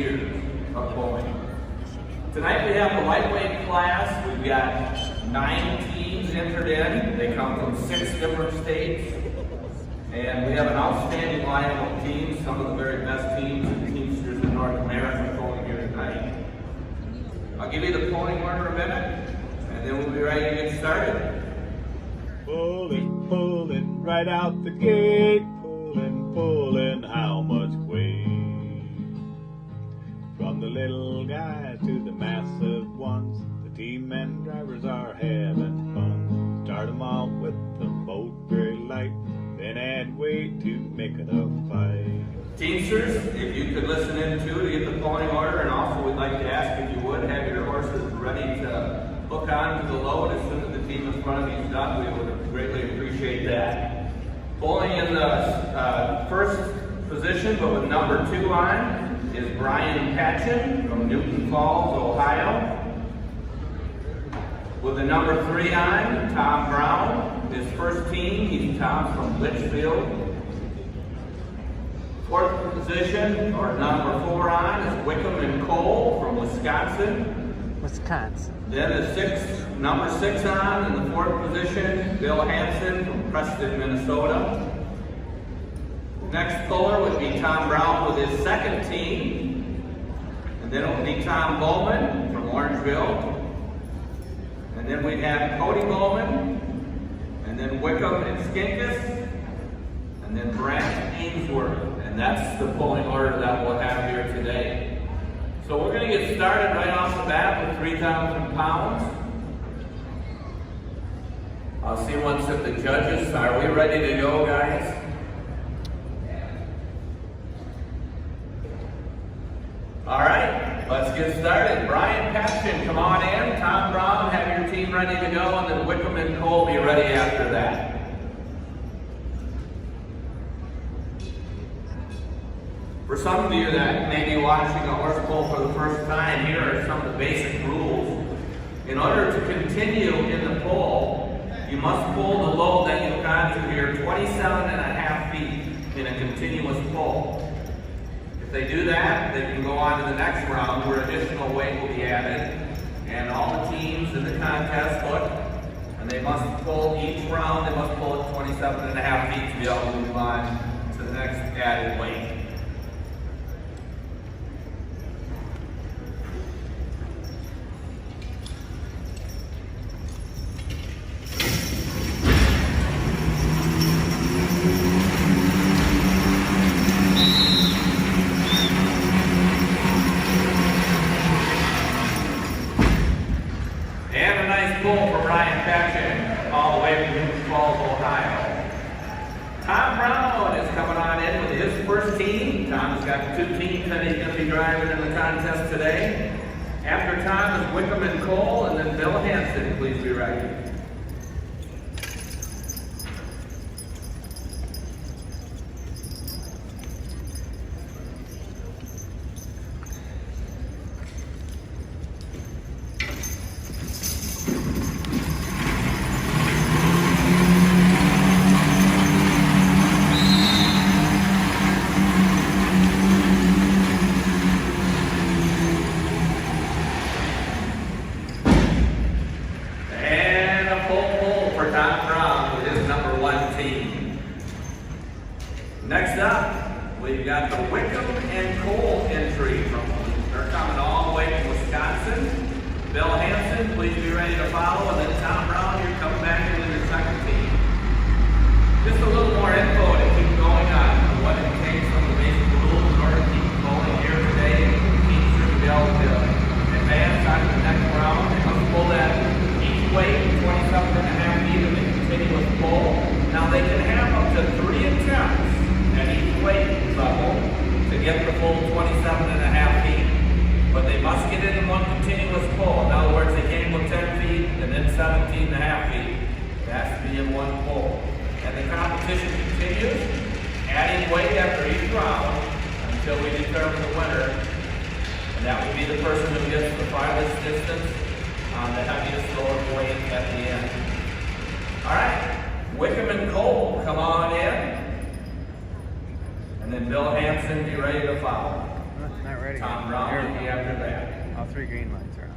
years of pulling. Tonight we have the lightweight class. We've got 9 teams entered in. They come from 6 different states. And we have an outstanding lineup of teams, some of the very best teams and teamsters in North America pulling here tonight. I'll give you the pulling order in a minute, and then we'll be ready to get started. Pulling right out the gate. Pulling, how much weight? From the little guys to the massive ones, the team and drivers are having fun. Start them off with the boat very light, then add weight to make it a fight. Teamsters, if you could listen in too to get the pulling order, and also we'd like to ask if you would have your horses ready to hook on to the load as soon as the team in front of you is done. We would greatly appreciate that. Pulling in the first position, but with number 2 on, is Brian Patchen from Newton Falls, Ohio. With the number 3 on, Tom Brown. His first team, he's Tom from Litchfield. 4th position, or number 4 on, is Wickham and Cole from Wisconsin. Then the number 6 on in the 4th position, Bill Hansen from Preston, Minnesota. Next puller would be Tom Brown with his 2nd team. And then it would be Tom Bowman from Orangeville. And then we'd have Cody Bowman. And then Wickham and Skinkus. And then Brant Ainsworth. And that's the pulling order that we'll have here today. So we're going to get started right off the bat with 3,000 pounds. I'll see once if the judges, are we ready to go, guys? All right, let's get started. Brian Patchen, come on in. Tom Brown, have your team ready to go, and then Wickham and Cole be ready after that. For some of you that may be watching a horse pull for the first time, here are some of the basic rules. In order to continue in the pull, you must pull the load that you've gone to here 27.5 feet in a continuous pull. If they do that, they can go on to the next round where additional weight will be added, and all the teams in the contest look, and they must pull each round, they must pull it 27.5 feet to be able to move on to the next added weight. And a nice pull for Brian Patchen, all the way from Newton Falls, Ohio. Tom Brown is coming on in with his first team. Tom's got 2 teams that he's going to be driving in the contest today. After Tom is Wickham and Cole, and then Bill Hansen, please be ready. Next up, we've got the Wickham and Cole entry they're coming all the way from Wisconsin. Bill Hansen, please be ready to follow, and then Tom Brown, you're coming back into your 2nd team. Just a little more info to keep going on what it takes from the basic rules in order to keep going here today. Teams should be able to advance on to the next round. They must pull that each weight 27.5 feet of a continuous pull. Now they can have up to 3 attempts at each weight level to get the full 27.5 feet. But they must get it in one continuous pull. In other words, they can't go 10 feet and then 17.5 feet. It has to be in one pull. And the competition continues, adding weight after each round until we determine the winner. And that would be the person who gets the farthest distance on the heaviest lower weight at the end. All right, Wickham and Cole, come on in. And then Bill Hansen, be ready to follow. Not ready. Tom Brown will be after that. All 3 green lights are on.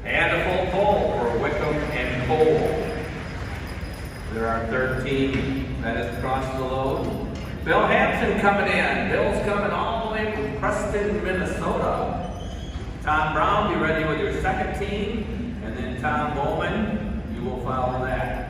And a full pole for Wickham and Cole. There are 13 that has crossed the load. Bill Hampson coming in. Bill's coming all the way from Preston, Minnesota. Tom Brown, be ready with your second team. And then Tom Bowman, you will follow that.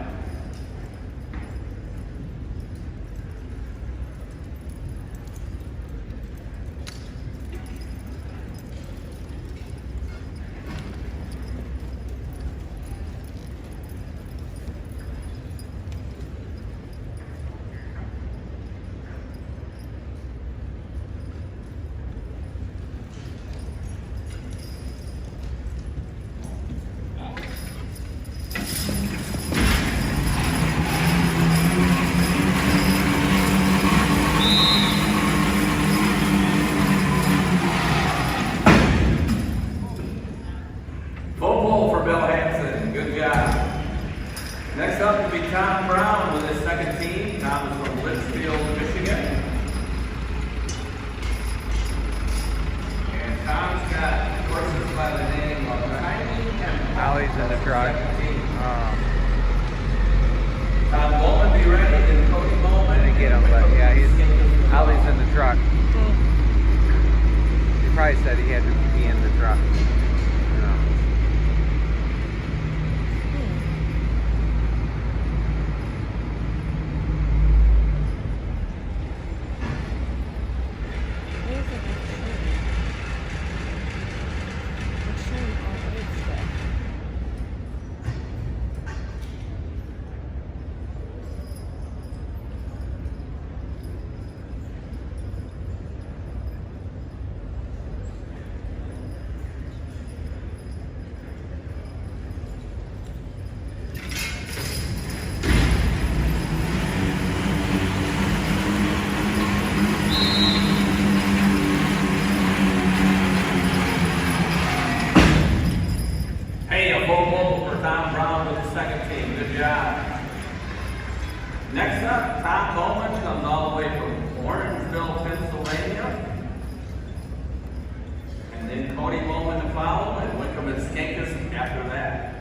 Full pole for Bill Hansen. Good job. Next up will be Tom Brown with his second team. Tom is from Litchfield, Michigan. And Tom's got horses by the name of Tiny and Ollie's in the truck. Tom Bowman, be ready. And Cody Bowman. Didn't get him, but yeah, Ollie's in the truck. He probably said he had to be in the truck. Hey, a full pole for Tom Brown with his second team. Good job. Next up, Tom Bowman comes all the way from Orangeville, Pennsylvania. And then Cody Bowman to follow, and Wickham and Skankus after that.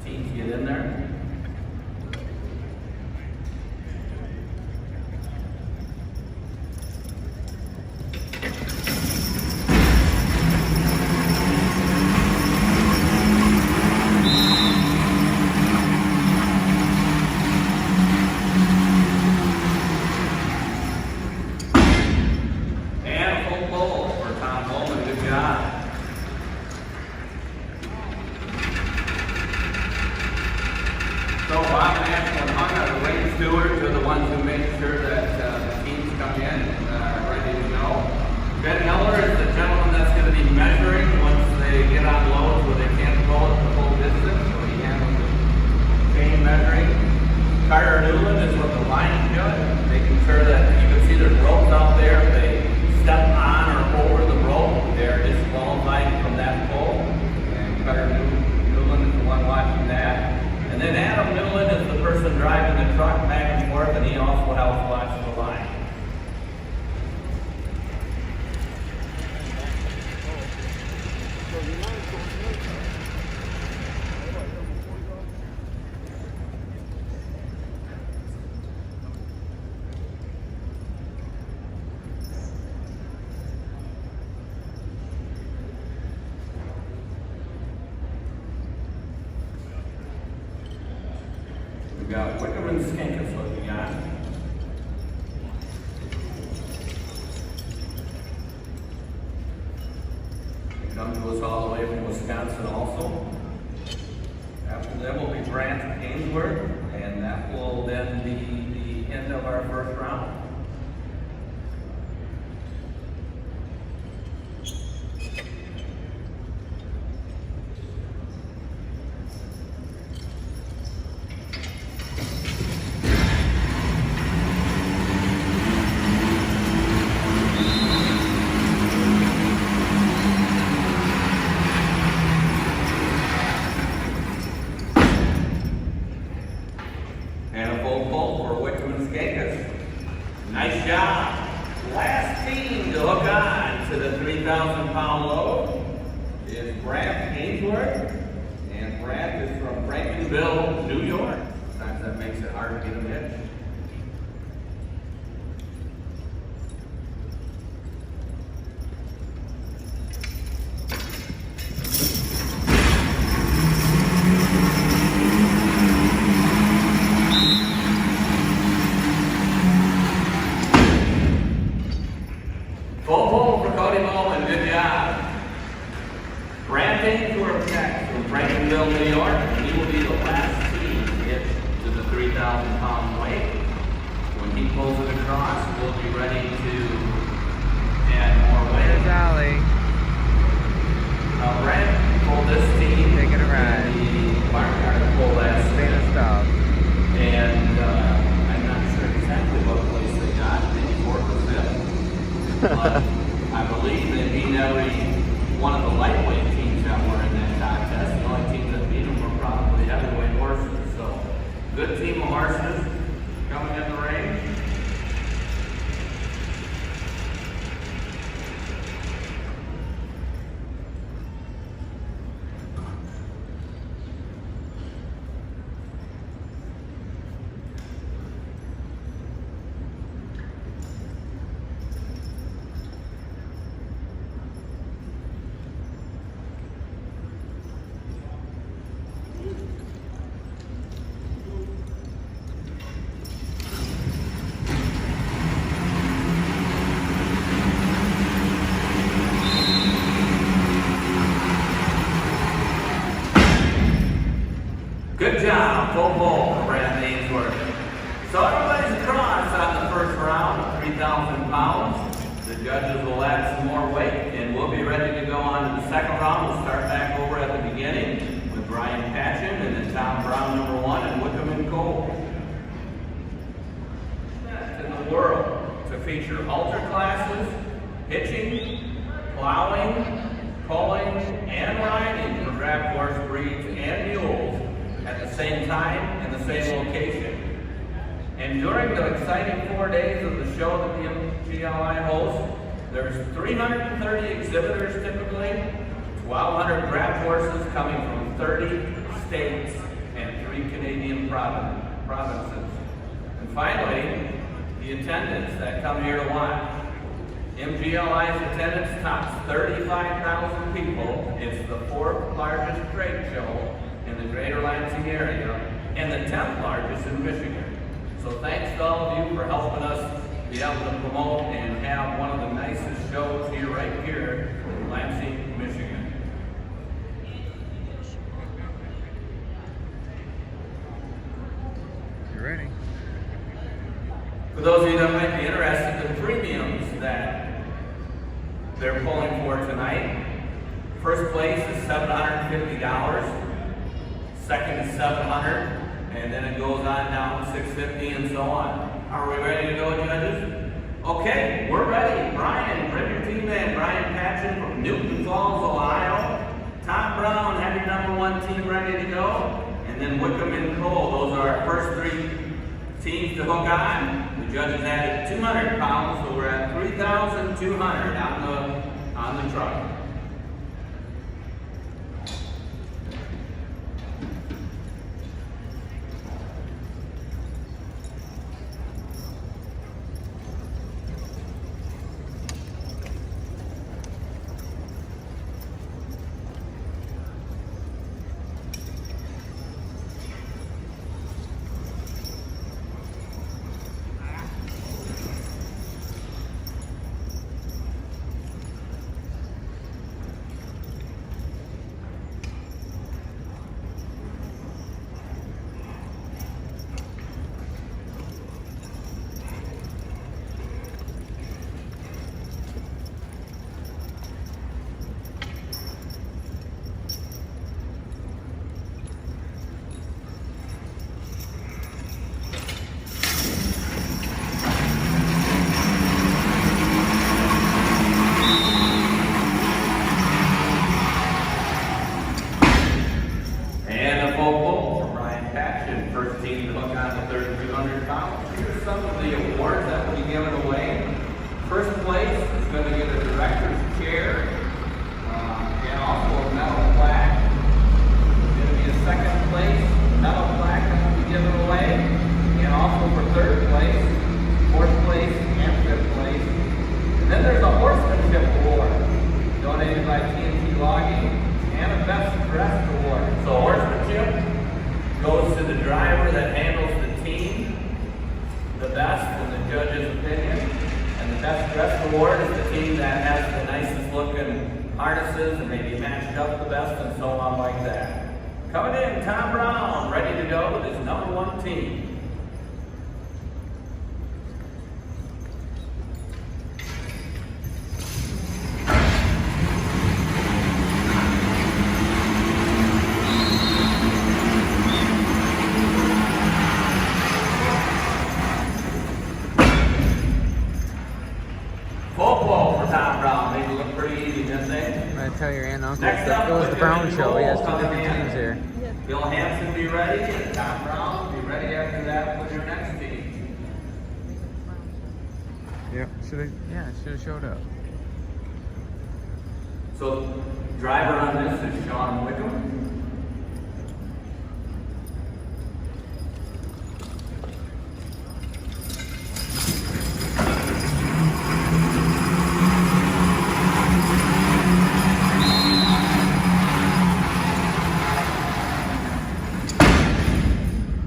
Teams get in there. And a full pole for Tom Bowman. Good job. So Bob and Ashland Hung are the lane stewards, are the ones who make sure that the teams come in ready to go. Ben Heller is the gentleman that's going to be measuring once they get on loads where they can't go at the full distance, so he handles the chain measuring. Carter Newland is with the line judge, making sure that you can see there's ropes out there. If they step on or over the rope, they're disqualified from that pole. And Carter Newland is the one watching that. And then Adam Newland is the person driving the truck back and forth, and he also helps watch the line. We've got Wickham and Skankus looking on. come to us all the way from Wisconsin also. After them will be Brant Ainsworth, and that will then be the end of our first round. And a full pull for Wickham and Skakas. Nice job. Last team to hook on to the 3,000-pound load is Brant Ainsworth. And Brant is from Frankenville, New York. Sometimes that makes it hard to get him hitched. Full pull for Cody Bowman, good job. Brant Ainsworth next from Frankenville, New York. He will be the last team to get to the 3,000-pound weight. When he pulls it across, we'll be ready to add more There's weight. Ollie. Brant pulled this team Taking a ride. in the barnyard pull last Staying year. stop. And I'm not sure exactly what place they got, maybe 4th or 5th. But I believe that he never one of the lightweight teams that were in that contest. The only teams that beat him were probably heavyweight horses. So, good team of horses coming in the range. Good job, full pull for Brant Ainsworth. So everybody's across on the first round, 3,000 pounds. The judges will add some more weight, and we'll be ready to go on to the second round. We'll start back over at the beginning with Brian Patchen and then Tom Brown, number 1, and Wickham and Cole. In the world to feature halter classes, hitching, plowing, pulling, and riding for draft horse breeds and mules at the same time in the same location. And during the exciting 4 days of the show that the MGLI hosts, there's 330 exhibitors typically, 1,200 draft horses coming from 30 states and 3 Canadian provinces. And finally, the attendance that come here to watch. MGLI's attendance tops 35,000 people. It's the 4th largest trade show in the greater Lansing area and the 10th largest in Michigan. So thanks to all of you for helping us be able to promote and have one of the nicest shows here, right here in Lansing, Michigan. You ready? For those of you that might be interested, the premiums that they're pulling for tonight, first place is $750. Second is $700, and then it goes on down to $650 and so on. Are we ready to go, judges? Okay, we're ready. Brian, bring your team in. Brian Patchen from Newton Falls, Ohio. Tom Brown, have your number 1 team ready to go. And then Wickham and Cole. Those are our first 3 teams to hook on. The judges added 200 pounds, so we're at 3,200 on the truck. by TNT Logging, and a Best Dressed Award. So horsemanship goes to the driver that handles the team the best in the judge's opinion, and the Best Dressed Award is the team that has the nicest looking harnesses and maybe matched up the best and so on like that. Coming in, Tom Brown, ready to go with his #1 team. Full for Tom Brown, made it look pretty easy, didn't they? I'm gonna tell your aunt and uncle. Next up, It was the Brown Whitcomb Show. He has two coming different in. teams here. Bill Hansen be ready, and Tom Brown be ready after that with your next team. Yep. Should have showed up. So, driver on this is Sean Wickham.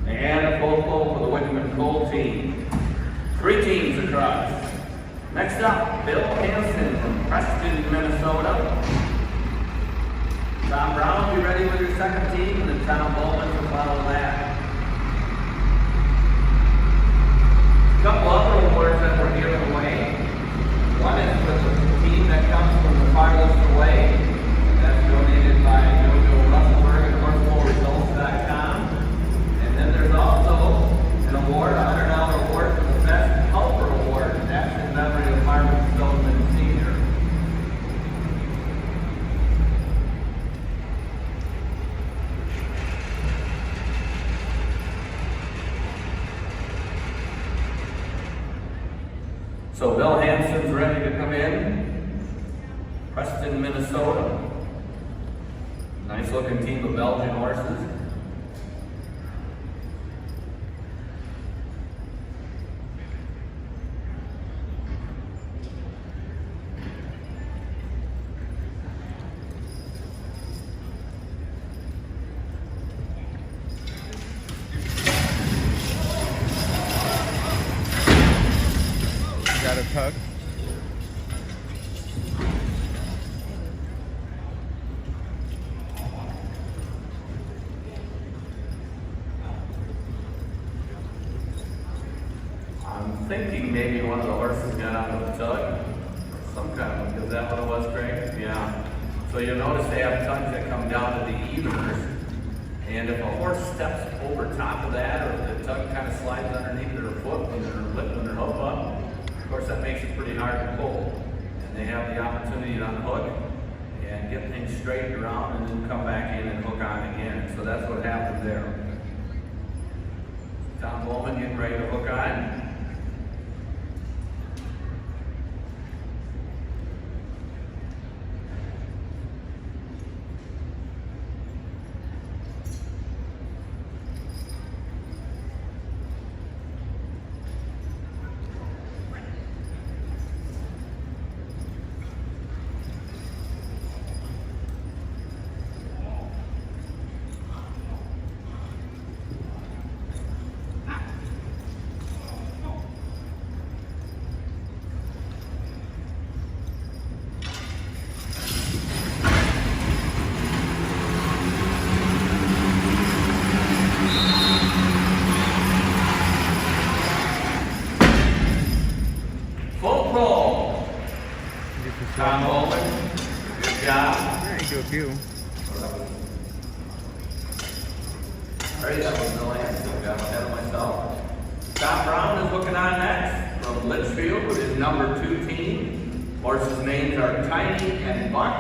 And a full pull for the Wickham and Cole team. 3 teams across. Next up, Bill Hansen from Preston, Minnesota. Tom Brown, be ready with your second team, and then Tom Bowman to follow that. A couple other awards that we're giving away. One is for the team that comes from the farthest away. And that's donated by JoJo Russellberg at horsepoleresults.com. And then there's also an award, a $100 award for the Best Helper Award. And that's in memory of Marvin Stoneman Sr. So Bill Hansen's ready to come in. Preston, Minnesota. Nice looking team of Belgian horses. Got a tug. I'm thinking maybe one of the horses got out of the tug, or some kind of, is that what it was, Craig? Yeah. So you'll notice they have tugs that come down to the eveners, and if a horse steps over top of that, or if the tug kind of slides underneath their foot when they're lifting their hoof up, of course that makes it pretty hard to pull. And they have the opportunity to unhook and get things straightened around and then come back in and hook on again. So that's what happened there. Tom Bowman getting ready to hook on. Tom Bowman, good job. Yeah, you do a few. Alright, that was no answer. Got ahead of myself. Tom Brown is looking on next from Litchfield with his #2 team. Horses' names are Tiny and Buck.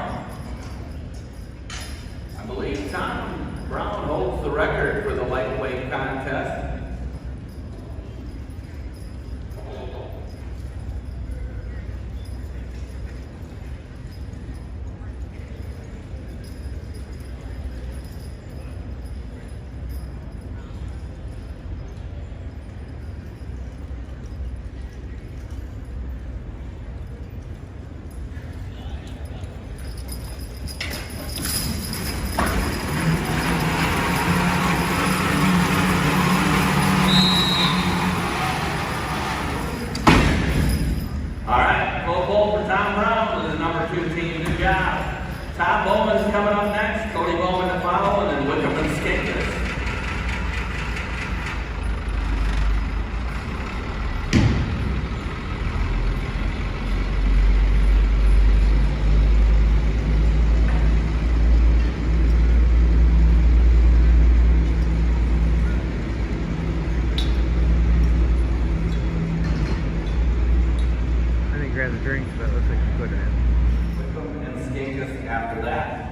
I believe Tom Brown holds the record for the lightweight contest. job. Tom Bowman's coming up next, Cody Bowman to follow, and then Wickham and Skinkus. I think grab the drinks, but it looks like you put it in. Wickham and Skinkus after that.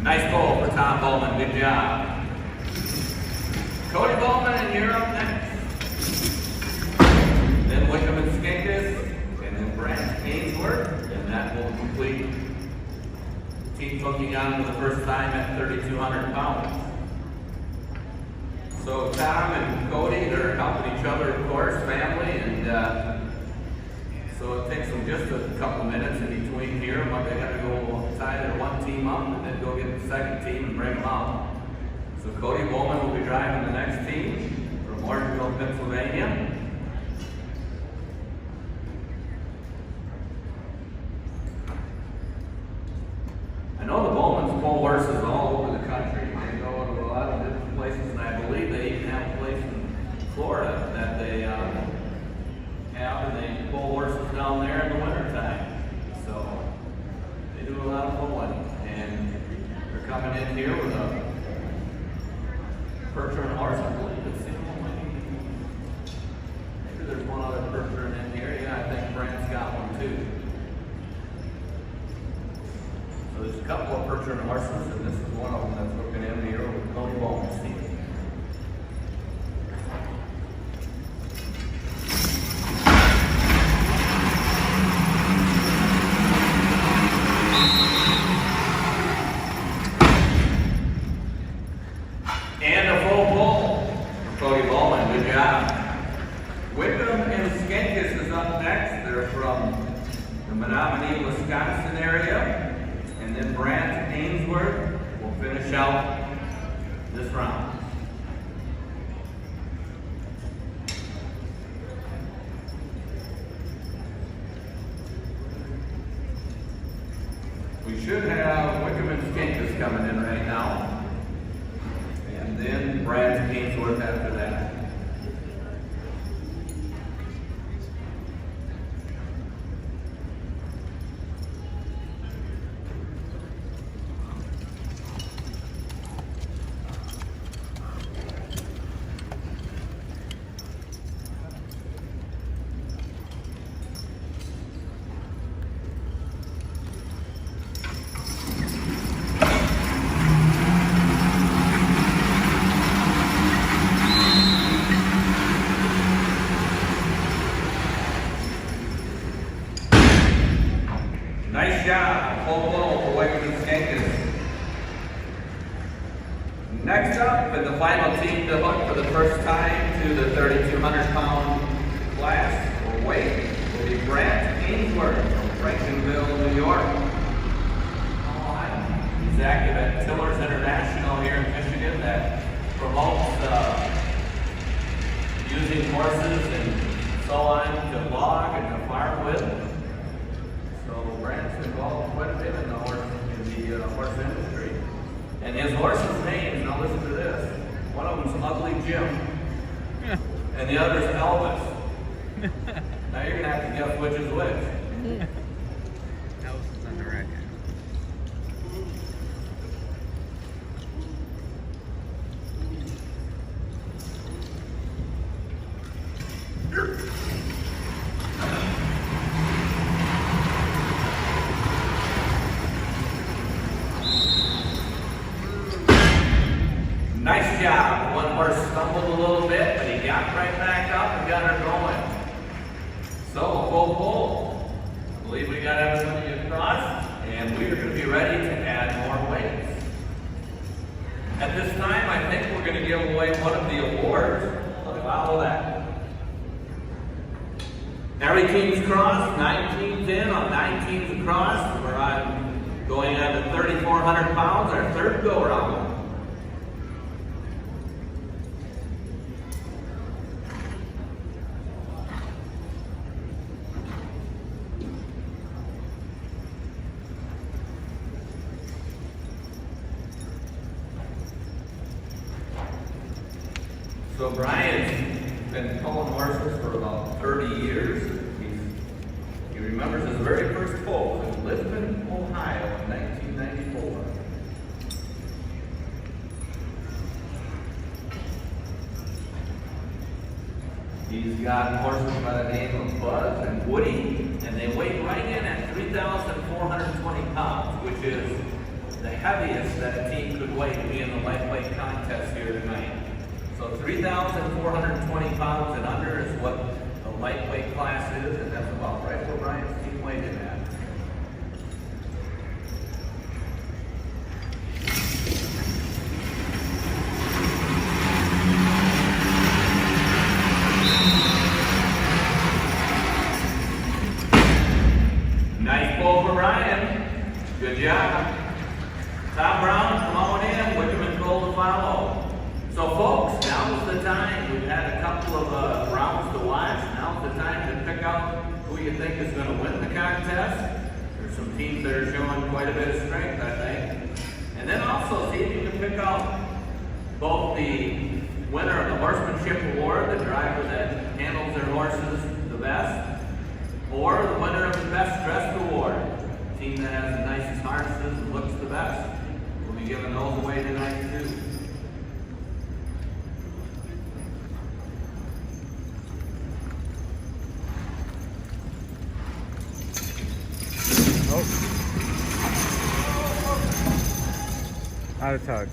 Nice goal for Tom Bowman, good job. Cody Bowman, and you're up next. Then Wickham and Skinkus, and then Brant Ainsworth, and that will complete team hooking on for the first time at 3,200 pounds. So Tom and Cody, they're helping each other, of course, family, and so it takes them just a couple minutes in between here, but they gotta go tie their one team up and then go get the second team and bring them up. So Cody Bowman will be driving the next team from Orangeville, Pennsylvania. I know the Bowmans pull horses all over the country. They go to a lot of different places, and I believe they even have a place in Florida that they have, and they pull horses down there in the wintertime. So they do a lot of pulling, and they're coming in here with a Percheron horse, I believe it's the only. Maybe there's one other Percheron in here. Yeah, I think Brant's got one too. So there's a couple of Percheron horses, and this is one of them that's looking in here with Cody Bowman's team. And a full pull for Cody Bowman, good job. Wickham and Skinkus is up next. They're from the Menominee, Wisconsin area. And then Brant Ainsworth will finish out this round. We should have Wickham and Skinkus coming in right now. And then Brant Ainsworth after that. Nice job, full blow for Wickham and Skinkus. Next up, in the final team to hook for the first time to the 3,200 pound class or weight will be Brant Ainsworth from Frankenville, New York. He's active at Tillers International here in Michigan that promotes using horses and so on to log and to farm with. So Brant's involved quite a bit in the horse industry. And his horse's names, now listen to this. One of them's Ugly Jim. And the other's Elvis. Now you're gonna have to guess which is which. Elvis is on the right. horse stumbled a little bit, but he got right back up and got her going. So, a full pull. I believe we got everybody across, and we're going to be ready to add more weights. At this time, I think we're going to give away one of the awards. Follow that. Every team's crossed, 9 teams in on 9 teams across. We're on going on to 3,400 pounds, our third go round. So Brian's been pulling horses for about 30 years. He remembers his very first pull in Lisbon, Ohio in 1994. He's got horses by the name of Buzz and Woody, and they weigh right in at 3,420 pounds, which is the heaviest that a team could weigh to be in the lightweight contest here tonight. So 3,420 pounds and under is what the lightweight class is, and that's about right where Brian's team weighed in at. Nice pull for Brian. Good job. Tom Brown, come on in. Wickham and Cole to follow. So folks, now's the time. We've had a couple of rounds to watch. Now's the time to pick out who you think is going to win the contest. There's some teams that are showing quite a bit of strength, I think. And then also see if you can pick out both the winner of the horsemanship award, the driver that handles their horses the best, or the winner of the best dressed award, the team that has the nicest harnesses and looks the best. We'll be giving those away tonight too. Out of tug.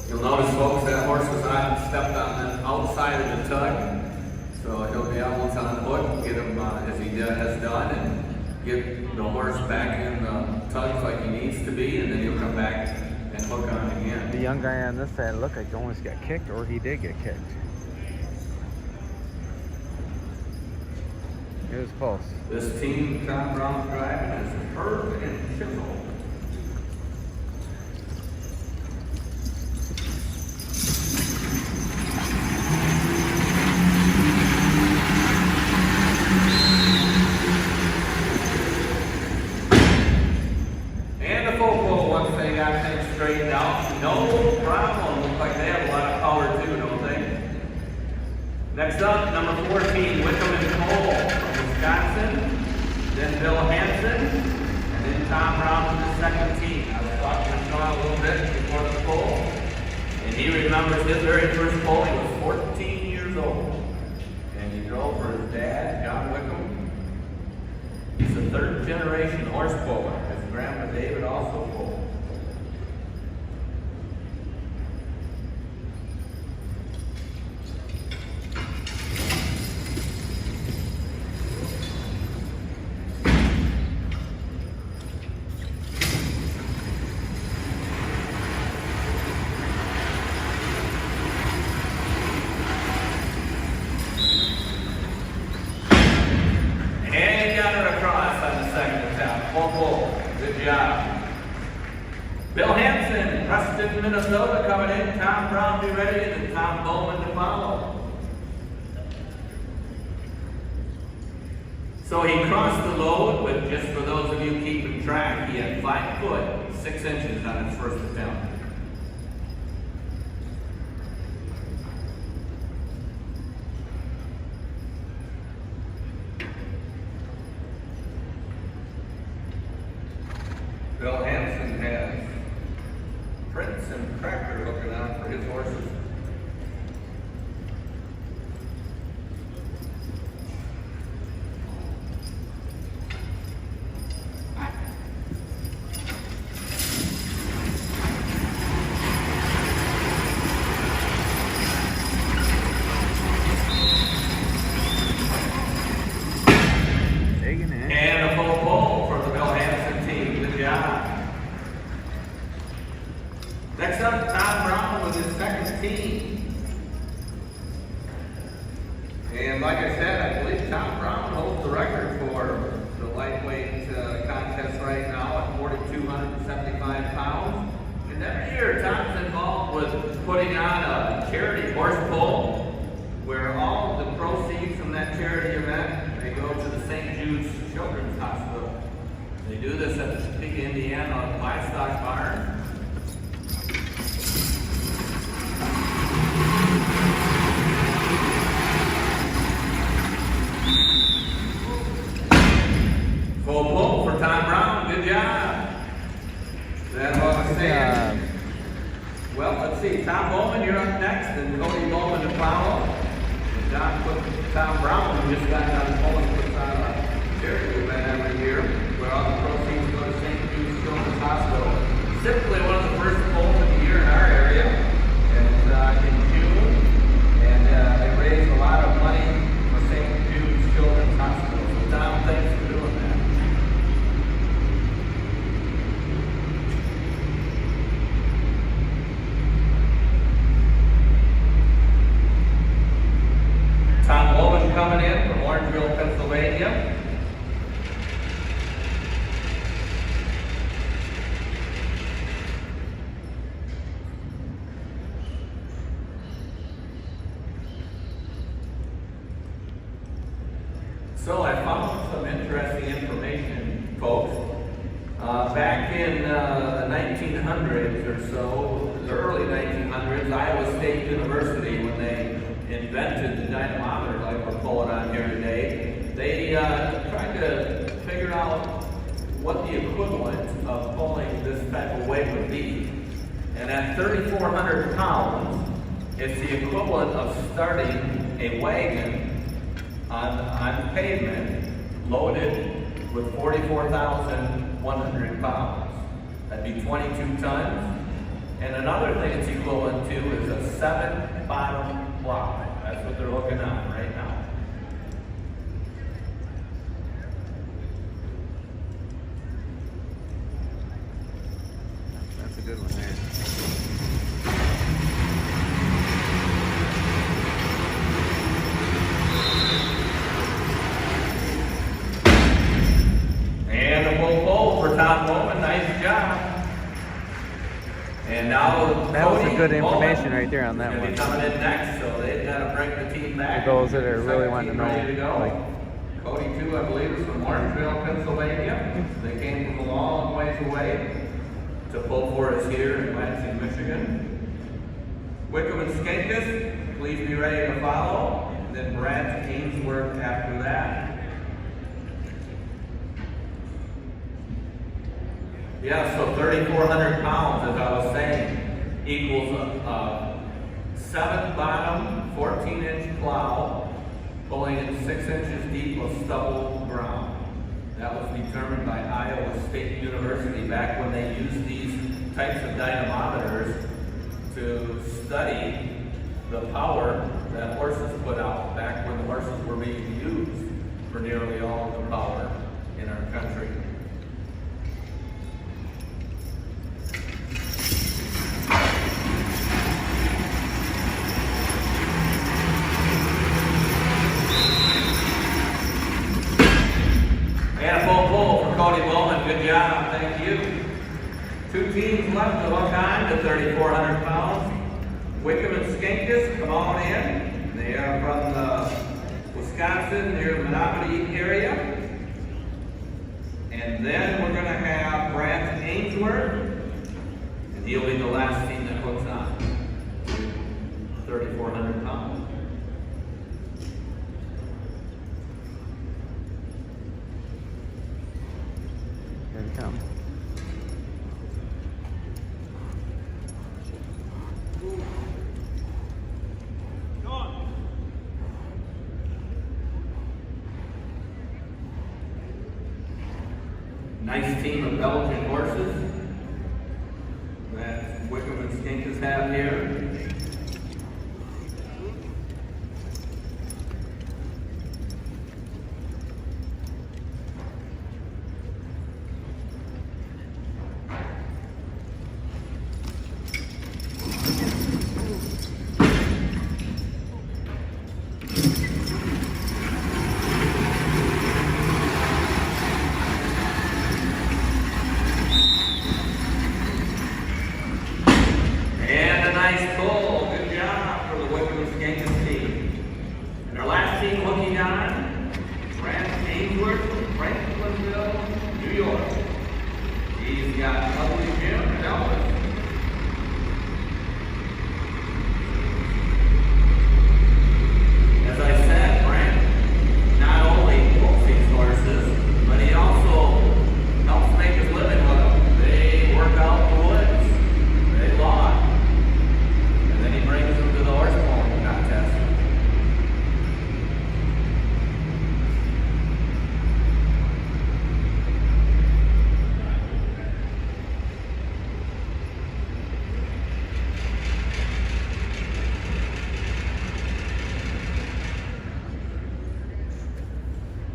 You'll notice, folks, that horse was on stepped on the outside of the tug, so he'll be able to unhook, get him as he has done, and get the horse back in the tugs like he needs to be, and then he'll come back and hook on again. The young guy on this side looked like he almost got kicked, or he did get kicked. It was close. This team Tom Brown's driving is Herb and Chisel. And the focal, once they got things straightened out, no problem. Looks like they have a lot of power too, don't they? Next up, number 14, Wickham and Cole from Wisconsin. Then Bill Hansen, and then Tom Brown with the second team. I was talking to Sean a little bit before the poll, and he remembers his very first poll. He was 14 years old, and he drove for his dad, John Wickham. He's a third generation horse puller. His grandpa David also pulled. Good job. Bill Hansen, Preston, Minnesota, coming in. Tom Brown, be ready, and then Tom Bowman to follow. So he crossed the load, but just for those of you keeping track, he had 5 foot, 6 inches on his first attempt. Bill Hansen has Prince and Cracker looking out for his horses. putting on a charity horse pull where all of the proceeds from that charity event, they go to the St. Jude's Children's Hospital. They do this at the Topeka, Indiana Livestock Barn. Full pull for Tom Brown. Good job. Is that all I'm saying? Well, let's see. Tom Bowman, you're up next, and Cody Bowman to follow. And Tom Brown, who just got done pulling, puts on a charity event every year where all the proceeds go to St. Jude's Children's Hospital. Typically one of the first pulls of the year in our area, and in June. And they raise a lot of money for St. Jude's Children's Hospital. So Tom, thanks for doing that. Tom Bowman coming in from Orangeville, Pennsylvania. So I found some interesting information, folks. Back in the 1900s or so, the early 1900s, Iowa State University, when they invented the dynamometer like we're pulling on here today, they tried to figure out what the equivalent of pulling this type of weight would be. And at 3,400 pounds, it's the equivalent of starting a wagon on pavement loaded with 44,100 pounds. That'd be 22 tons. And another thing it's equivalent to is a 7-bottom plow. That's what they're looking at right now. That's a good one there. And a full pull for Tom Bowman. Nice job. And now That was Cody a good information Bowman right there on that is gonna one. be coming in next, so they've got to bring the team back. For those that are really wanting to know, Ready to go. like- Cody too, I believe, is from Orangeville, Pennsylvania. They came from a long ways away to pull for us here in Lansing, Michigan. Wickham and Skankus, please be ready to follow. And then Brad Ainsworth after that. Yeah, so 3,400 pounds, as I was saying, equals a 7-bottom, 14-inch plow, pulling in 6 inches deep of stubble ground. That was determined by Iowa State University back when they used these types of dynamometers to study the power that horses put out back when the horses were being used for nearly all of the power in our country. And a full pull for Cody Bowman. Good job. Thank you. 2 teams left to look on to 3,400 pounds. Wickham and Skankus, come on in. They are from Wisconsin, near the Menominee area. And then we're going to have Brad Ainsworth. And he'll be the last team that hooks on to 3,400 pounds. Here we come. Nice team of Belgian horses that Wickham and Skankus have here. got lovely Jim and Elvis. As I said, Brent not only pulls these horses, but he also helps make his living with them. They work out in the woods, they log, and then he brings them to the horse pulling contest.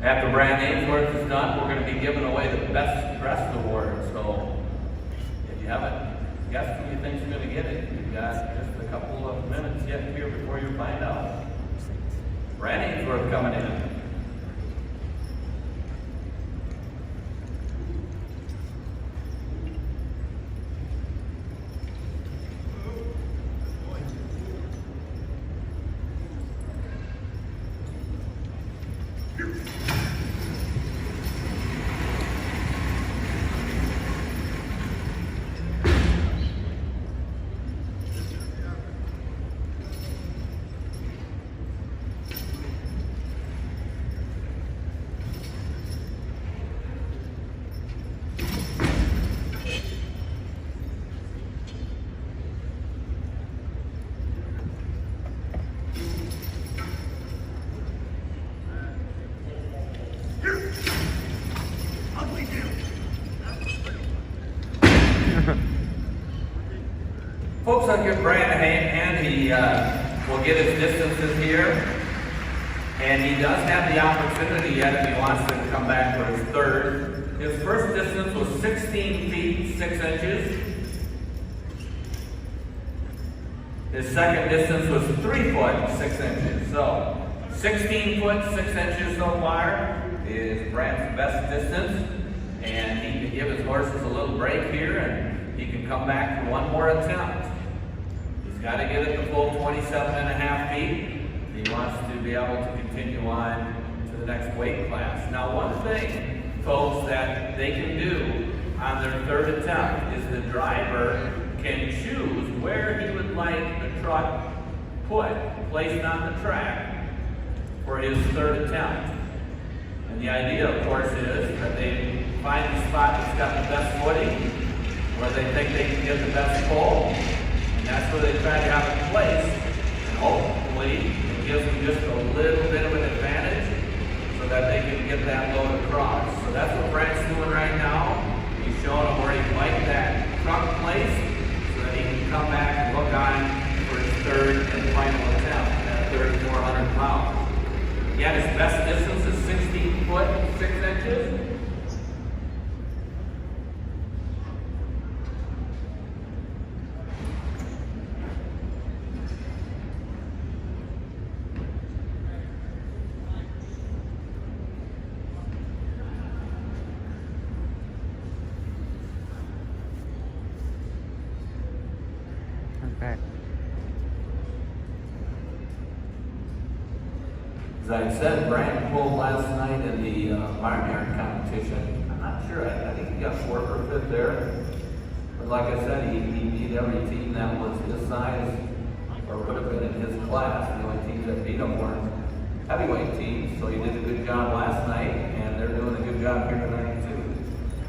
After Brand Ainsworth is done, we're going to be giving away the Best Dressed Award. So, if you haven't guessed who you think's going to get it, you've got just a couple of minutes yet here before you find out. Brand Ainsworth coming in. Folks, I'll give Brand a hand. He will get his distances here. And he does have the opportunity yet if he wants to come back for his third. His first distance was 16 feet, 6 inches. His second distance was 3 foot, 6 inches. So, 16 foot, 6 inches so far is Brand's best distance. And he can give his horses a little break here and he can come back for one more attempt. He's got to get it the full 27.5 feet if he wants to be able to continue on to the next weight class. Now, one thing, folks, that they can do on their third attempt is the driver can choose where he would like the truck placed on the track for his third attempt. And the idea, of course, is that they find the spot that's got the best footing, where they think they can get the best pull, and that's where they try to have it placed, and hopefully it gives them just a little bit of an advantage so that they can get that load across. So that's what Brandt's doing right now. He's showing them where he'd like that truck placed so that he can come back and look on for his third and final attempt, that 3,400 pounds. Again, his best distance is 16 foot, 6 inches. Okay. As I said, Brand pulled last night in the barnyard competition. I'm not sure, I think he got 4th or 5th there. But like I said, he beat every team that was his size or would have been in his class. The only teams that beat him weren't heavyweight teams, so he did a good job last night, and they're doing a good job here tonight too.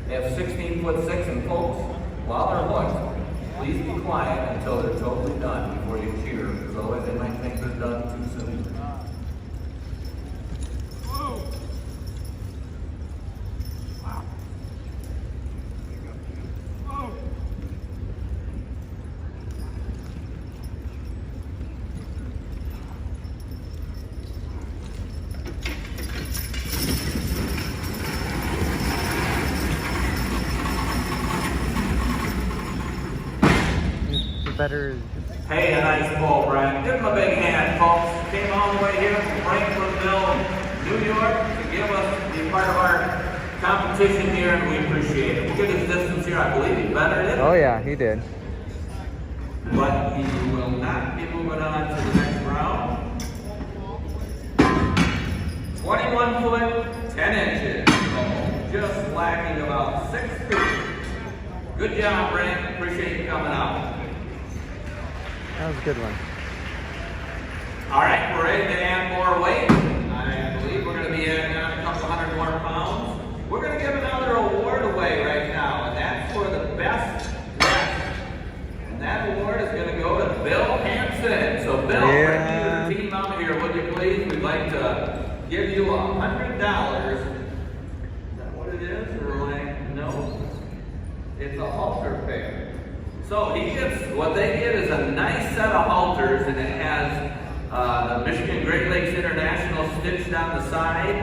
They have 16 foot 6, and folks, while they're looked, please be quiet until they're totally done before you cheer, because otherwise they might think they're done too soon. Better. Hey, a nice pull, Brad. Give him a big hand, folks. Came all the way here from Franklinville, New York, to give us be part of our competition here, and we appreciate it. We'll get his distance here. I believe he bettered it. Oh yeah, he did. But he will not be moving on to the next round. 21 foot, 10 inches. So just lacking about 6 feet. Good job, Brent. Appreciate you coming out. That was a good one. All right, we're ready to add more weight. I believe we're going to be adding on a couple hundred more pounds. We're going to give another award away right now, and that's for the best rep. And that award is going to go to Bill Hansen. So, Bill, Yeah. bring your team out here, would you please? We'd like to give you $100. Is that what it is? Or like, no? It's a halter pair. So he gets, what they get is a nice set of halters, and it has the Michigan Great Lakes International stitched on the side,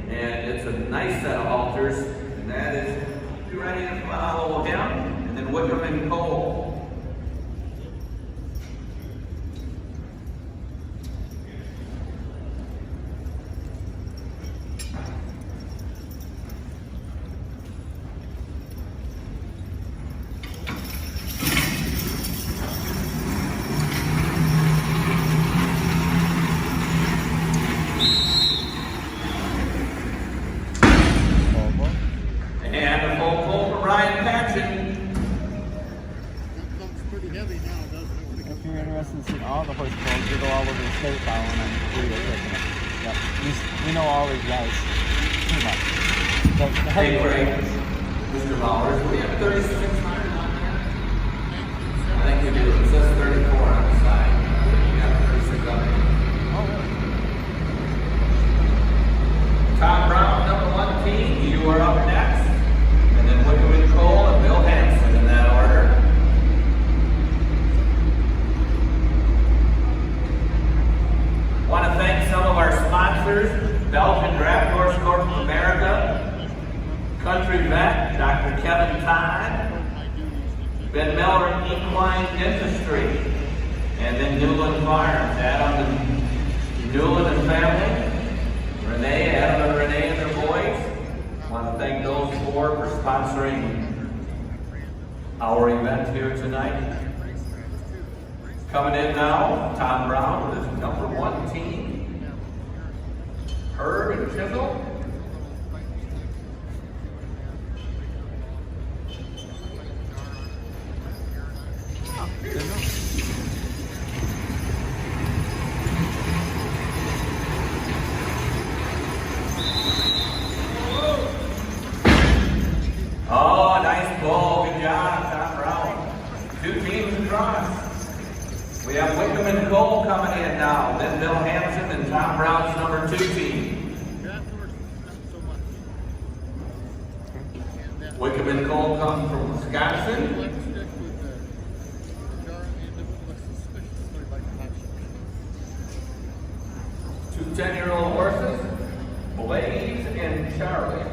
and it's a nice set of halters, and that is, you ready to follow him, and then Wickham and Cole. And a full pull for Ryan Patchen. That looks pretty heavy now, doesn't it? If you're interested in seeing all the horse pulls, you go all over the state following them. Yep. We know all these guys. Pretty much. The Hey, great. heavyweights. Mr. Bowers, we have 3,600 on here. I think we do. It says 34 on the side. We got 36 on here. Oh, really? Tom Brown, number 1 team, you are up next. And then Wickham and Cole and Bill Hansen in that order. Want to thank some of our sponsors, Belgian Draft Horse Corp of America, Country Vet, Dr. Kevin Todd, Ben Miller Equine Dentistry, and then Newland Farms, Adam and Newland and family, Renee, Adam and Renee and their boys. Want to thank those four for sponsoring our event here tonight. Coming in now, Tom Brown with his number 1 team, Herb and Chisel. Oh, nice ball. Good job, Tom Brown. 2 teams across. We have Wickham and Cole coming in now. Then Bill Hansen and Tom Brown's number 2 team. Wickham and Cole come from Wisconsin. 2 10-year-old horses, Blaze and Charlie.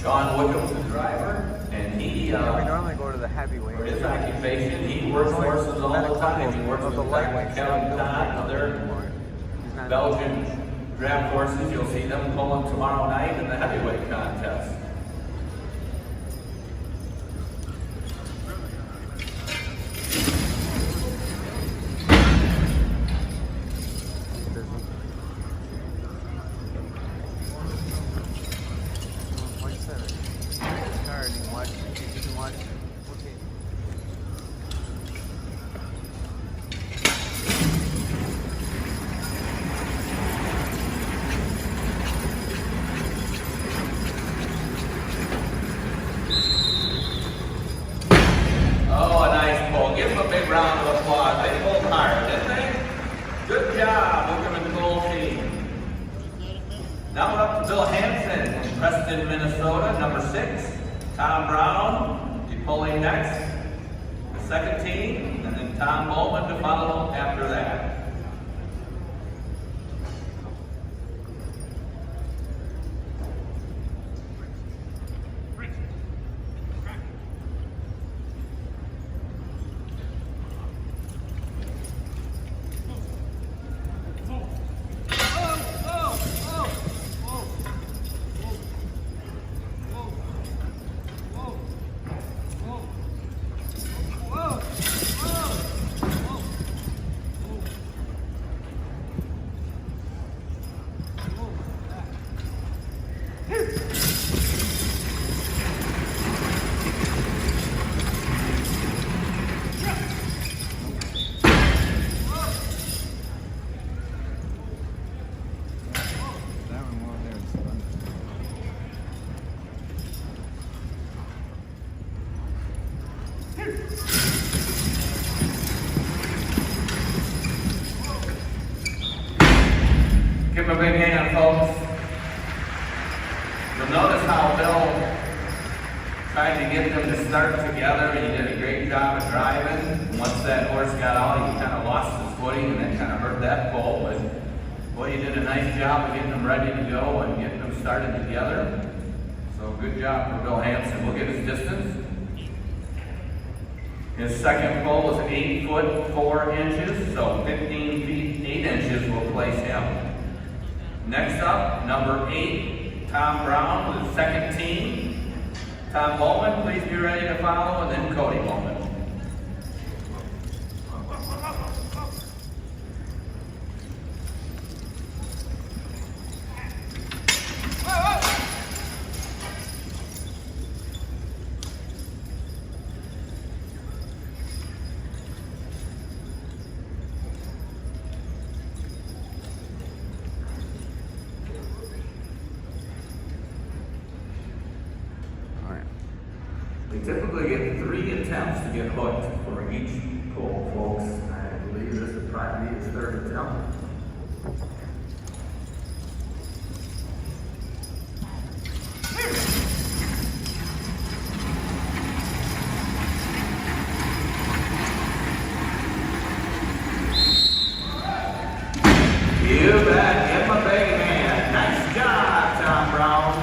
Sean Wickham's the driver, and he, We normally go to the heavyweight. for his occupation, he works horses all the time. He works with Dr. Kevin Todd and other Belgian draft horses. You'll see them pulling tomorrow night in the heavyweight contest. Oh, a nice pull. Give them a big round of applause. They pulled hard, didn't they? Good job, Wickham and Cole team. Now we're up to Bill Hansen from Preston, Minnesota, number 6. Tom Brown, be pulling next. The 2nd team, and then Tom Bowman to follow after that. him a big hand, folks. You'll notice how Bill tried to get them to start together. He did a great job of driving. Once that horse got out, he kind of lost his footing and then kind of hurt that pole. But boy, he did a nice job of getting them ready to go and getting them started together. So good job for Bill Hansen. We'll get his distance. His second pole is 8 foot 4 inches, so 15 feet 8 inches will place him. Next up, number 8, Tom Brown with his second team. Tom Bowman, please be ready to follow, and then Cody Bowman. We typically get 3 attempts to get hooked for each pole, folks. I believe this would probably be his 3rd attempt. You bet. Give him a big hand. Nice job, Tom Brown.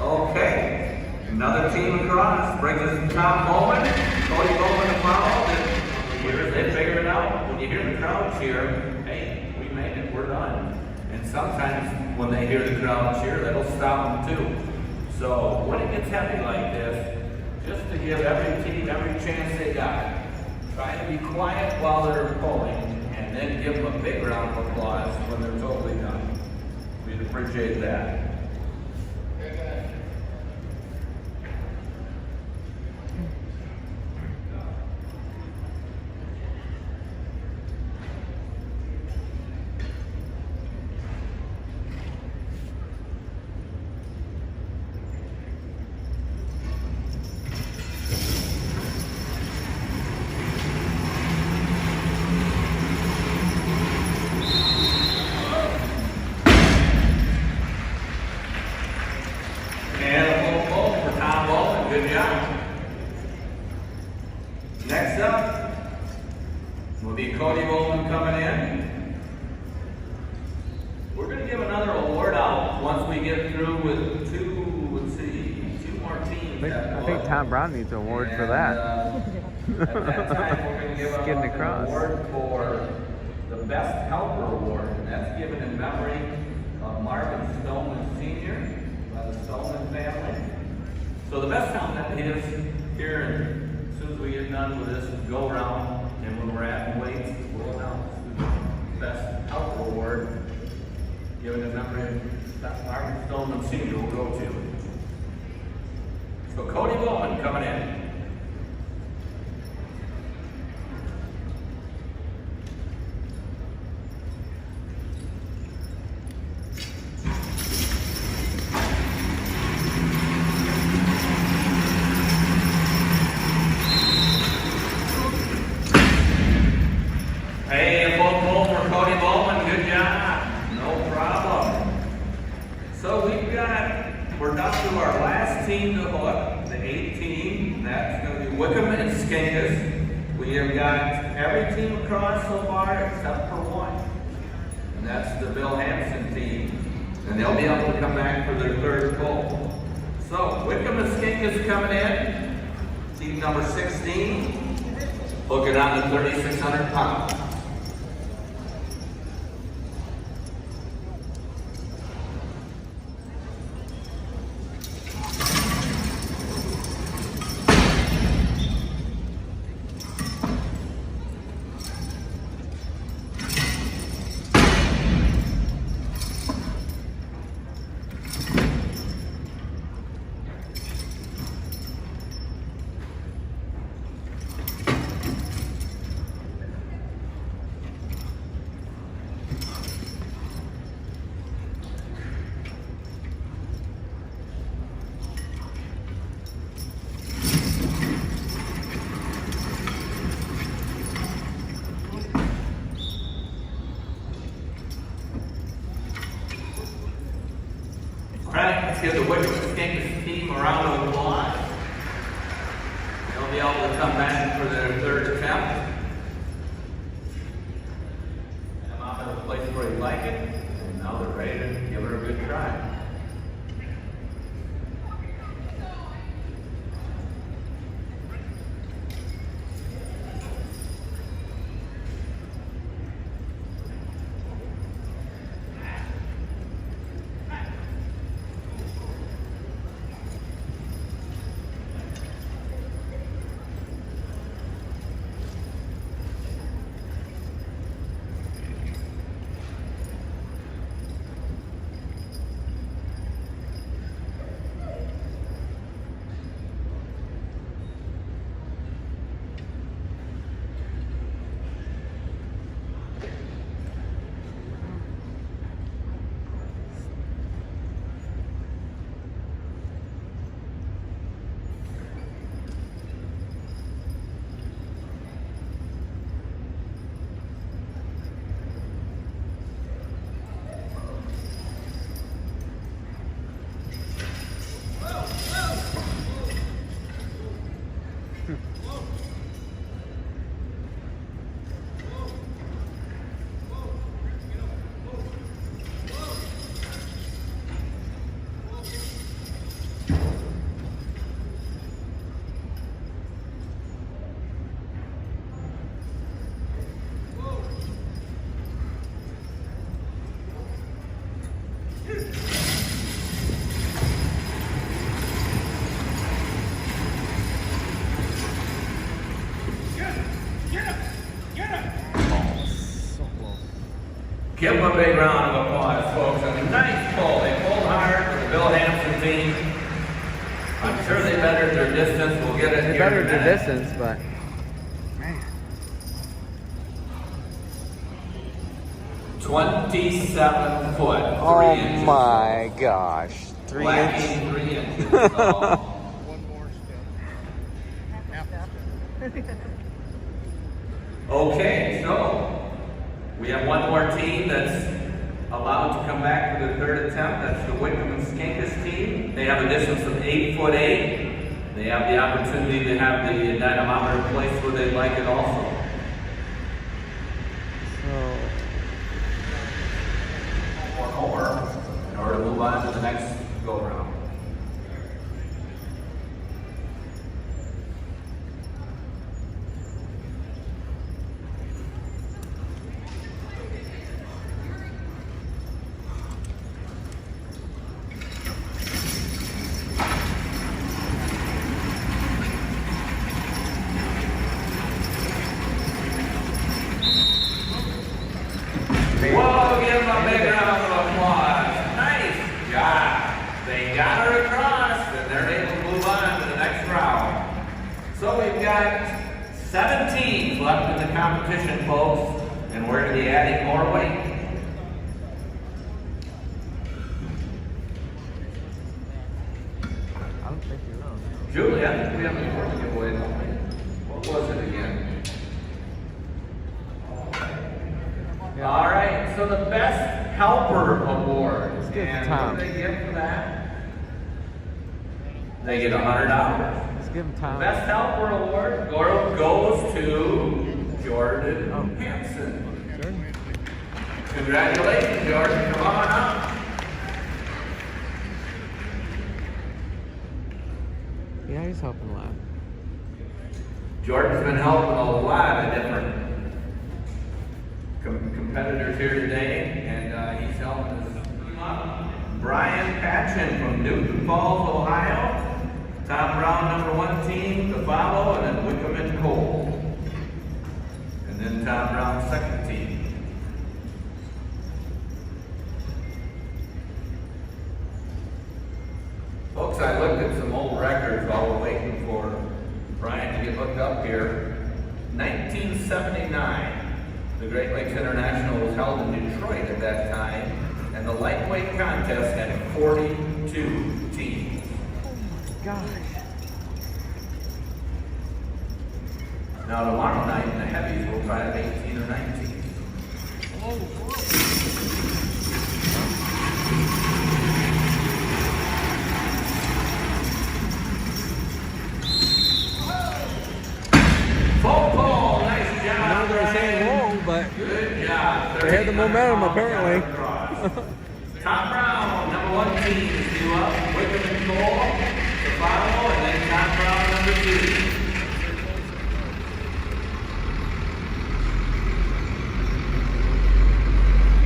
Okay, another team across brings us Tom Bowman, Cody Bowman to follow. They figured it out. When you hear the crowd cheer, hey, we made it, we're done. And sometimes when they hear the crowd cheer, that'll stop them too. So when it gets heavy like this, just to give every team every chance they got, try to be quiet while they're pulling, and then give them a big round of applause when they're totally done. We'd appreciate that. Good job. Next up will be Cody Bowman coming in. We're going to give another award out once we get through with two more teams. I think Tom Brown needs an award for that. At that time, we're going to give Getting out an across. award for the Best Helper Award, and that's given in memory of Marvin Stoneman Sr. by the Stoneman family. So the best helmet is here, and as soon as we get done with this, go around, and when we're at weights, we'll announce the Best Helper Award given in memory of Marvin Stoneman Sr. will go to. So Cody Bowman coming in. Hey, a full pull for Cody Bowman. Good job. No problem. So we're down to our last team to hook, the 8th team. That's going to be Wickham and Skinkus. We have got every team across so far except for one. And that's the Bill Hansen team. And they'll be able to come back for their 3rd pull. So Wickham and Skinkus coming in. Team number 16. Hooking on to 3,600 pounds. right, let's give the Wickham Skankus team a round of applause. They'll be able to come back for their third attempt. And I'm out of the place where you like it, and now they're ready to give it a good try. Give them a big round of applause, folks. And a nice pull. They pulled hard for the Bill Hampson team. I'm sure they bettered their distance. We'll get it They here bettered in a their minute. distance, but 27 foot, 3 oh inches. my gosh, 3 inches. Lacking 3 inches. Oh. One more step. Okay, so we have one more team that's allowed to come back for the third attempt. That's the Wickham and Skankus team. They have a distance of 8'8". They have the opportunity to have the dynamometer placed where they like it also. Or more in order to move on to the next go round. Whoa, give them a big round of applause. Nice job. They got her across and they're able to move on to the next round. So we've got 7 teams left in the competition, folks, and we're going to be adding more weight. I don't think you're wrong. Julie, I think we have a fourth giveaway, don't we? What was it again? Yeah. All right, so the Best Helper Award. Let's give it to And Tom. what do they get for that? They get $100. Let's give him time. Best Helper Award goes to Jordan Oh. Hanson. Jordan? Congratulations, Jordan. Come on up. Yeah, he's helping a lot. Jordan's been helping a lot of different competitors here today, and he's helping us team up. Brian Patchen from Newton Falls, Ohio. Tom Brown, #1 team to follow, and then Wickham and Cole. And then Tom Brown's second team. Folks, I looked at some old records while we're waiting for Brian to get hooked up here. 1979, the Great Lakes International was held in Detroit at that time, and the lightweight contest had 42 teams. Gosh. Now tomorrow night in the heavies, we'll try to have 18 or 19. They're They had the momentum, apparently. Tom Brown, number 1 team, is due up. Wickham and Cole to follow, and then Tom Brown, number 2.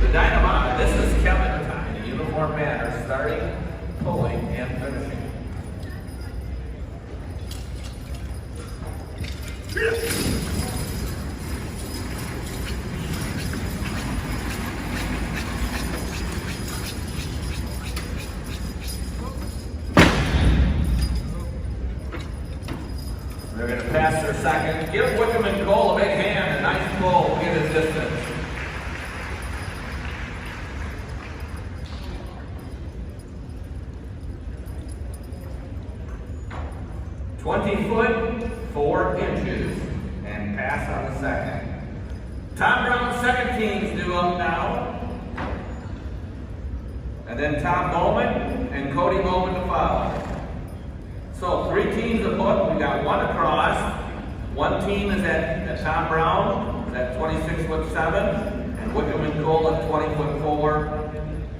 The Dynamite, this is Kevin time. The uniform men are starting, pulling, and finishing. They're going to pass their second. Give Wickham and Cole a big hand. A nice pull. Get his distance. "20 foot, 4 inches, and pass on the second. Tom Brown's second team's due up now. And then Tom Bowman and Cody Bowman to follow. So 3 teams of book. We got 1 across. 1 team is at Tom Brown, is at 26 foot 7, and Wickham and Cole at 20 foot 4.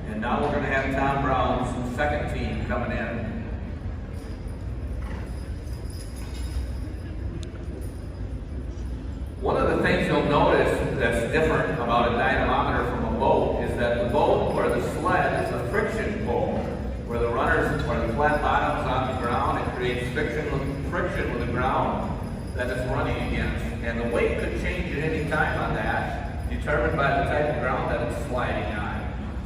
And now we're going to have Tom Brown's second team coming in. One of the things you'll notice that's different about a dynamometer from a boat is that the boat or the sled is a friction pull, where the runners or the flat bottoms on the ground, it creates friction with the ground that it's running against. And the weight could change at any time on that, determined by the type of ground that it's sliding on.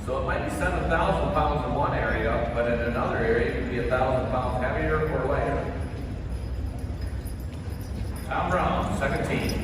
So it might be 7,000 pounds in one area, but in another area it could be 1,000 pounds heavier or lighter. Tom Brown, second team.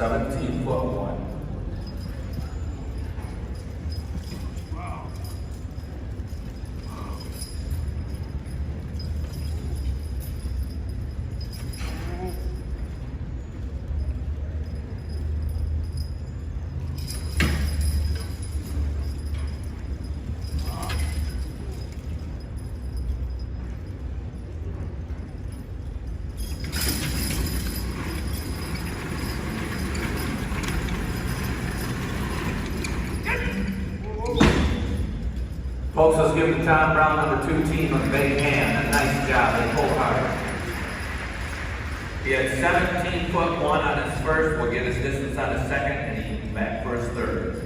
"17 foot 1. Folks, let's give the Tom Brown number 2 team a big hand. A nice job. They pulled hard. He had 17 foot 1 on his first. We'll get his distance on his second, and he's back for his third.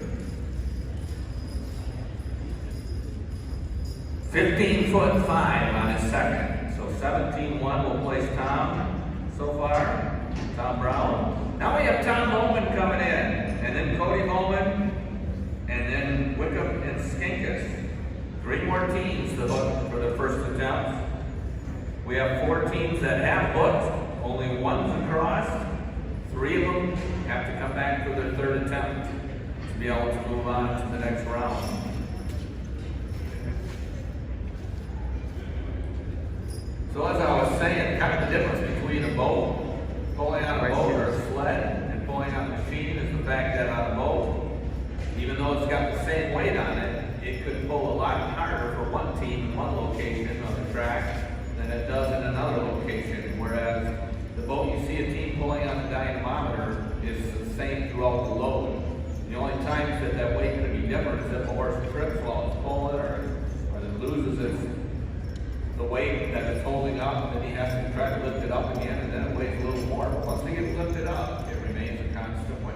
15 foot 5 on his second. So 17-1 will place Tom so far. Tom Brown. Now we have Tom Bowman coming in, and then Cody Bowman, and then Wickham and Skinkus. 3 more teams to look for their first attempt. We have 4 teams that have booked. Only 1's across. 3 of them have to come back for their third attempt to be able to move on to the next round. So as I was saying, kind of the difference between a boat, pulling on a boat or a sled, and pulling on a machine is the fact that on a boat, even though it's got the same weight on it, it could pull a lot harder for 1 team in 1 location on the track than it does in another location. Whereas the boat, you see a team pulling on the dynamometer is the same throughout the load. The only times that weight could be different is if a horse trips while it's pulling or it loses the weight that it's holding up, and then he has to try to lift it up again, and then it weighs a little more. But once it gets lifted up, it remains a constant weight.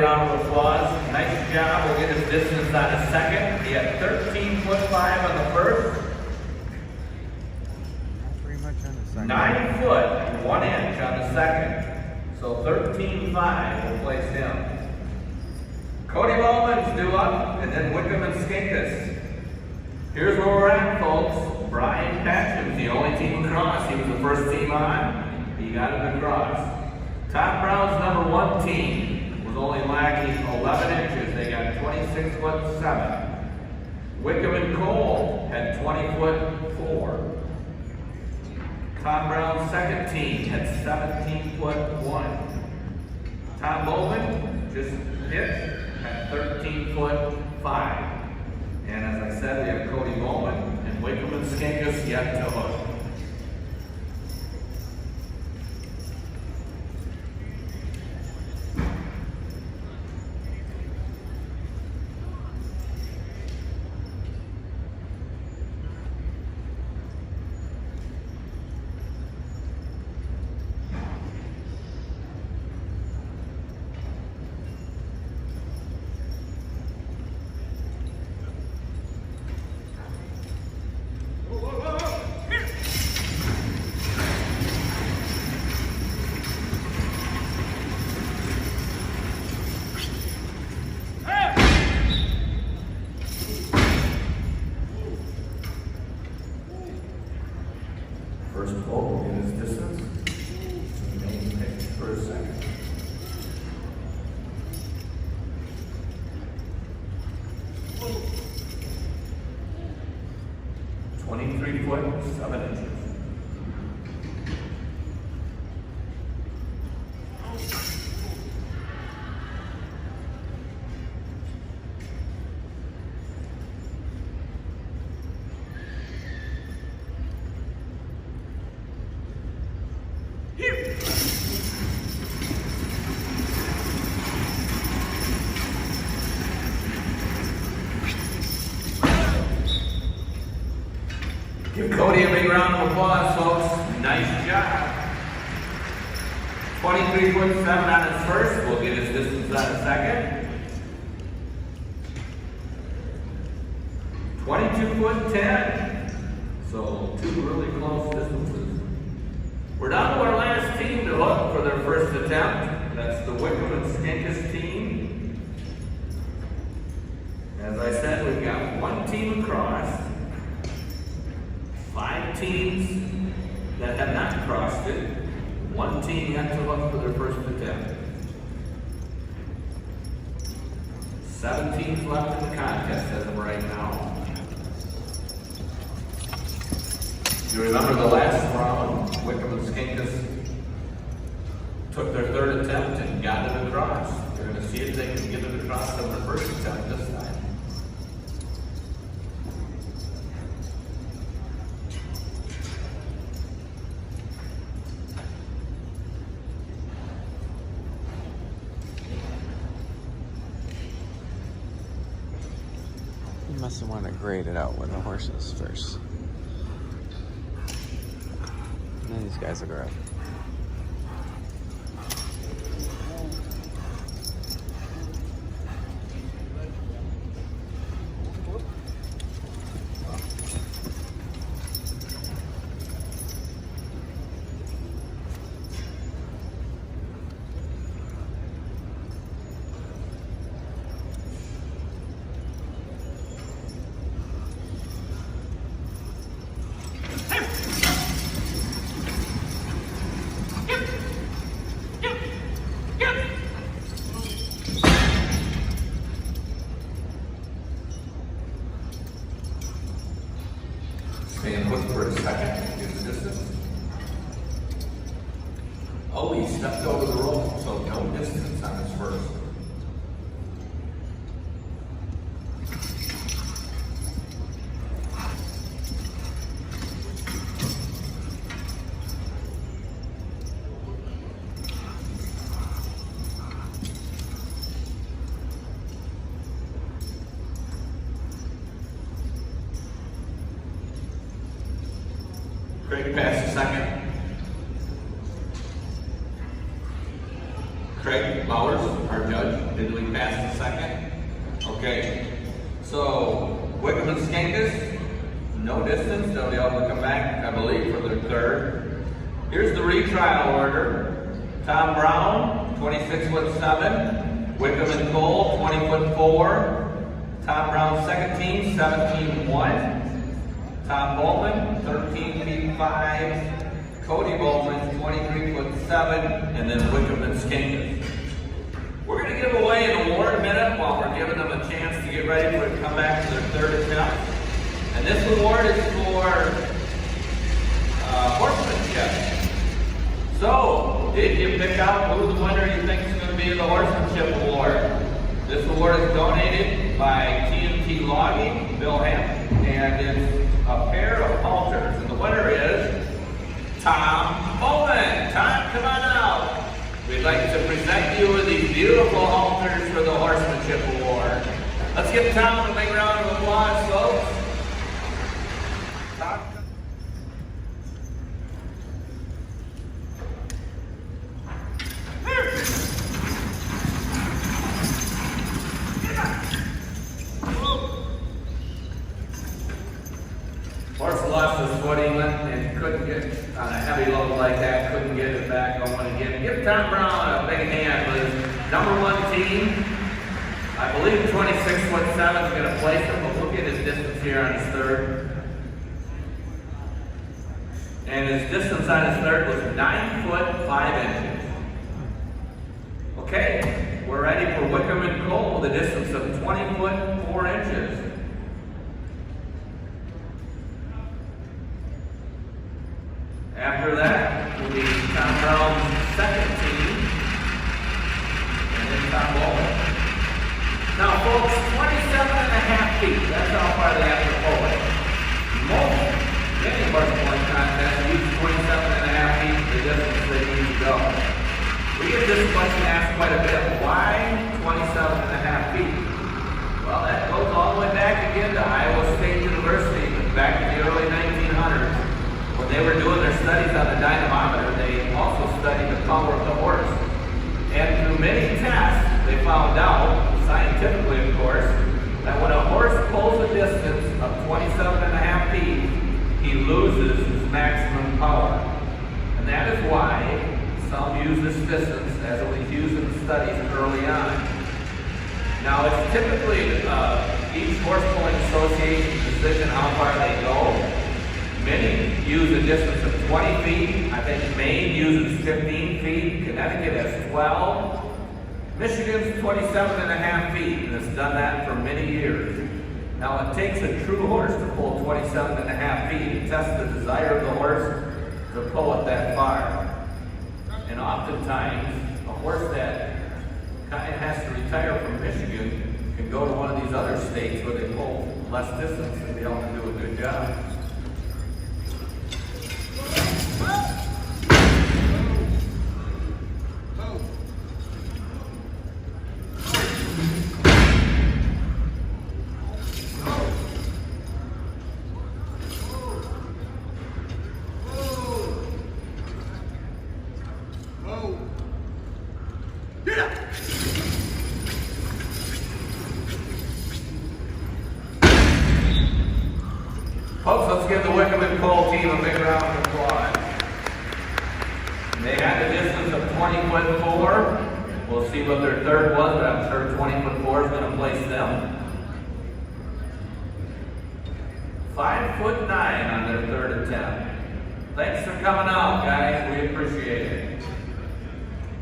round of applause. Nice job. We'll get his distance on a second. He had 13'5" on the first. Not very much on the second. 9 foot, 1 inch on the second. So 13'5" will place him. Cody Bowman's due up, and then Wickham and Skinkus. Here's where we're at, folks. Brian Patchen's the only team across. He was the first team on. He got him across. Tom Brown's number 1 team was only lagging 11 inches. They got 26'7". Wickham and Cole had 20'4". Tom Brown's second team had 17'1". Tom Bowman just hit at 13'5". And as I said, we have Cody Bowman and Wickham and Skinkus yet to hook. First pull will get his distance. Remain pitch for a second. (23'7". Give Cody a big round of applause, folks. Nice job. 23'7" on his first. We'll get his distance on a second. 22'10". So 2 really close distances. We're down to our last team to hook for their first attempt. That's the Wickham and Skinkus team. As I said, we've got 1 team across. 5 teams that have not crossed it. 1 team yet to hook for their first attempt. 7 teams left in the contest as of right now. You remember the last round, Wickham and Skinkus took their 3rd attempt and got it across. They're going to see if they can get it across on their first attempt this time. You must want to grade it out with the horses first. And then these guys will grow. Staying put for a second, get the distance. Oh, he stepped over the rope, so no distance on his first. Craig passed the second. Craig Bowers, our judge, did pass the second? Okay. So, Wickham and Skankus, no distance. They'll be able to come back, I believe, for their third. Here's the retrial order. Tom Brown, 26'7". Wickham and Cole, 20'4". Tom Brown's second team, 17'1". Tom Bowman, 13 feet 5. Cody Bowman, 23'7", and then Wickham and Skankus. We're going to give away an award in a minute while we're giving them a chance to get ready for to come back to their third attempt. And this award is for horsemanship. So, did you pick out who the winner you think is going to be the horsemanship award? This award is donated by TNT Logging, Bill Hampton, and it's a pair of halters. And the winner is Tom Bowman. Tom, come on out. We'd like to present you with these beautiful halters for the horsemanship award. Let's give Tom a big round of applause, folks. Tom. Horse lost his footing and couldn't get on a heavy load like that, couldn't get it back going again. Give Tom Brown a big hand with his #1 team. I believe 26'7" is going to place him, but we'll get his distance here on his third. And his distance on his third was 9 foot 5 inches. Okay, we're ready for Wickham and Cole with a distance of 20 foot 4 inches. After that will be Tom Brown's second team, and then Tom Bowman. Now folks, 27.5 feet, that's how far they have to pull it. Many horse pulling contests use 27.5 feet for the distance they need to go. We get this question asked quite a bit, why 27.5 feet? Well, that goes all the way back again to Iowa State University, back in the early 1900s. When they were doing their studies on the dynamometer, they also studied the power of the horse. And through many tests, they found out, scientifically of course, that when a horse pulls a distance of 27.5 feet, he loses his maximum power. And that is why some use this distance as it was used in the studies early on. Now it's typically each horse pulling association's decision how far they go. Many use a distance of 20 feet. I think Maine uses 15 feet. Connecticut has 12. Michigan's 27.5 feet, and it's done that for many years. Now it takes a true horse to pull 27.5 feet to test the desire of the horse to pull it that far. And oftentimes, a horse that kind of has to retire from Michigan can go to one of these other states where they pull less distance and be able to do a good job. Folks, let's give the Wickham and Cole team a big round of applause. They had the distance of 20'4". We'll see what their third was, but I'm sure 20'4" is going to place them. 5'9" on their third attempt. Thanks for coming out, guys. We appreciate it.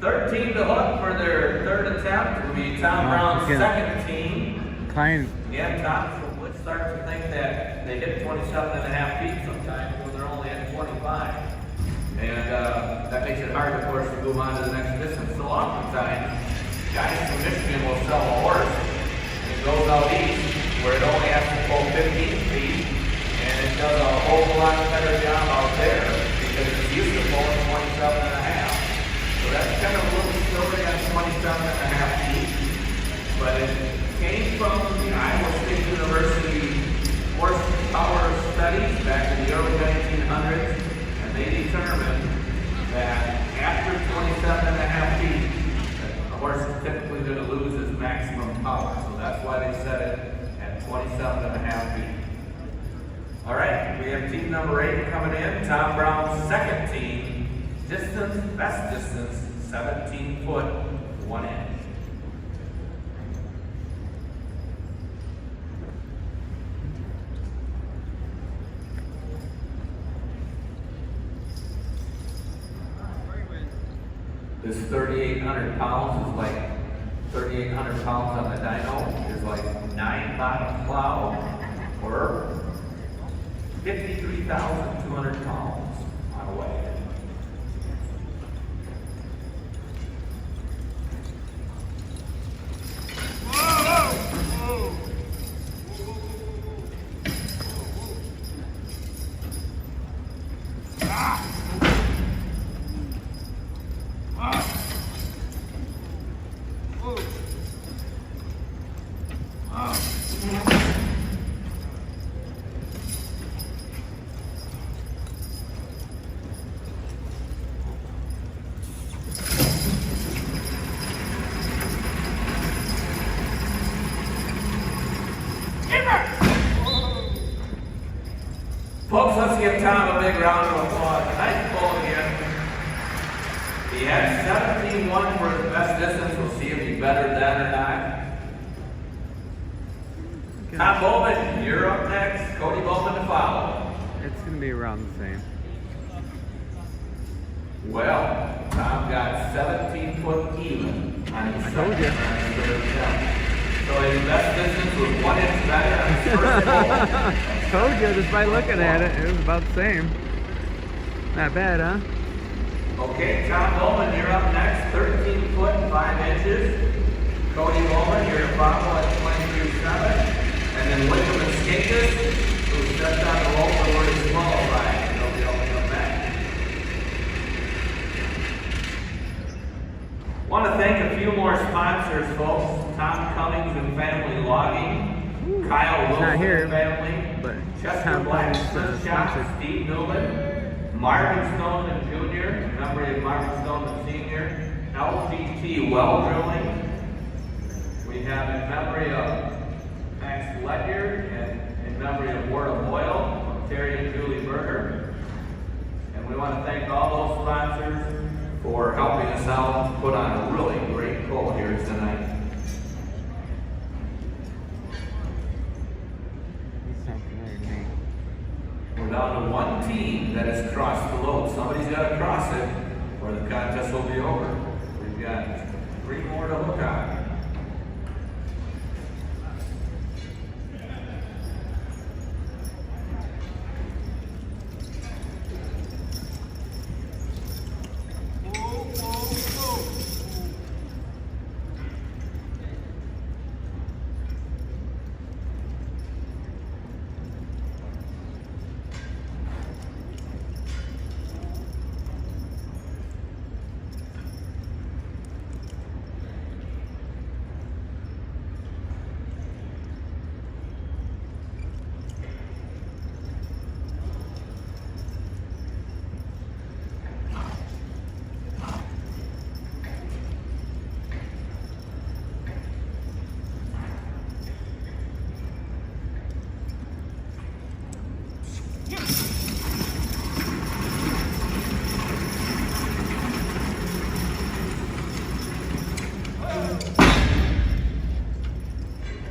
13 to hook for their third attempt will be Tom Brown's second team. Yeah, Tom would start to think that they hit 27.5 feet sometimes when they're only at 25. And that makes it hard, of course, to move on to the next distance. So oftentimes, guys from Michigan will sell a horse and it goes out east where it only has to pull 15 feet and it does a whole lot better job out there because it's used to pulling 27.5. So that's kind of a little story on 27.5 feet. But it came from the Iowa State University horsepower studies back in the early 1900s, and they determined that after 27.5 feet, a horse is typically going to lose his maximum already set it at 27.5 feet. All right, we have team number 8 coming in. Tom Brown's second team. Distance, best distance, 17 foot, 1 inch. This 3,800 pounds is like 3,800 pounds on the dyno is like 9 bottom plow or 53,200 pounds on a wagon. Folks, let's give Tom a big round of applause. Nice pull again. He had 17-1 for his best distance. We'll see if he's better than that or not. Tom Bowman, you're up next. Cody Bowman to follow. It's going to be around the same. Well, Tom got 17 foot even on his told you. So his best distance was 1 inch better on his first pull. Told you just by looking at it, it was about the same. Not bad, huh? Okay, Tom Bowman, you're up next. 13 foot, 5 inches. Cody Bowman, you're to follow at 23.7. And then Wickham and Skinkus, who stepped on the rope and were disqualified. They'll be able to come back. Want to thank a few more sponsors, folks. Tom Cummings and Family Logging. Kyle Wilson not here, and Family. but Chester Tom Black Cummings, Shop, sponsored. Steve Newman. Marvin Stone and Jr., memory of Marvin Stone and Sr. LGT Well Drilling. We have in memory of Max Ledger and in memory of Ward of Oil from Terry and Julie Berger. And we want to thank all those sponsors for helping us out to put on a really great pull here tonight. We're down to one team that has crossed the load. Somebody's got to cross it or the contest will be over. We've got 3 more to hook on.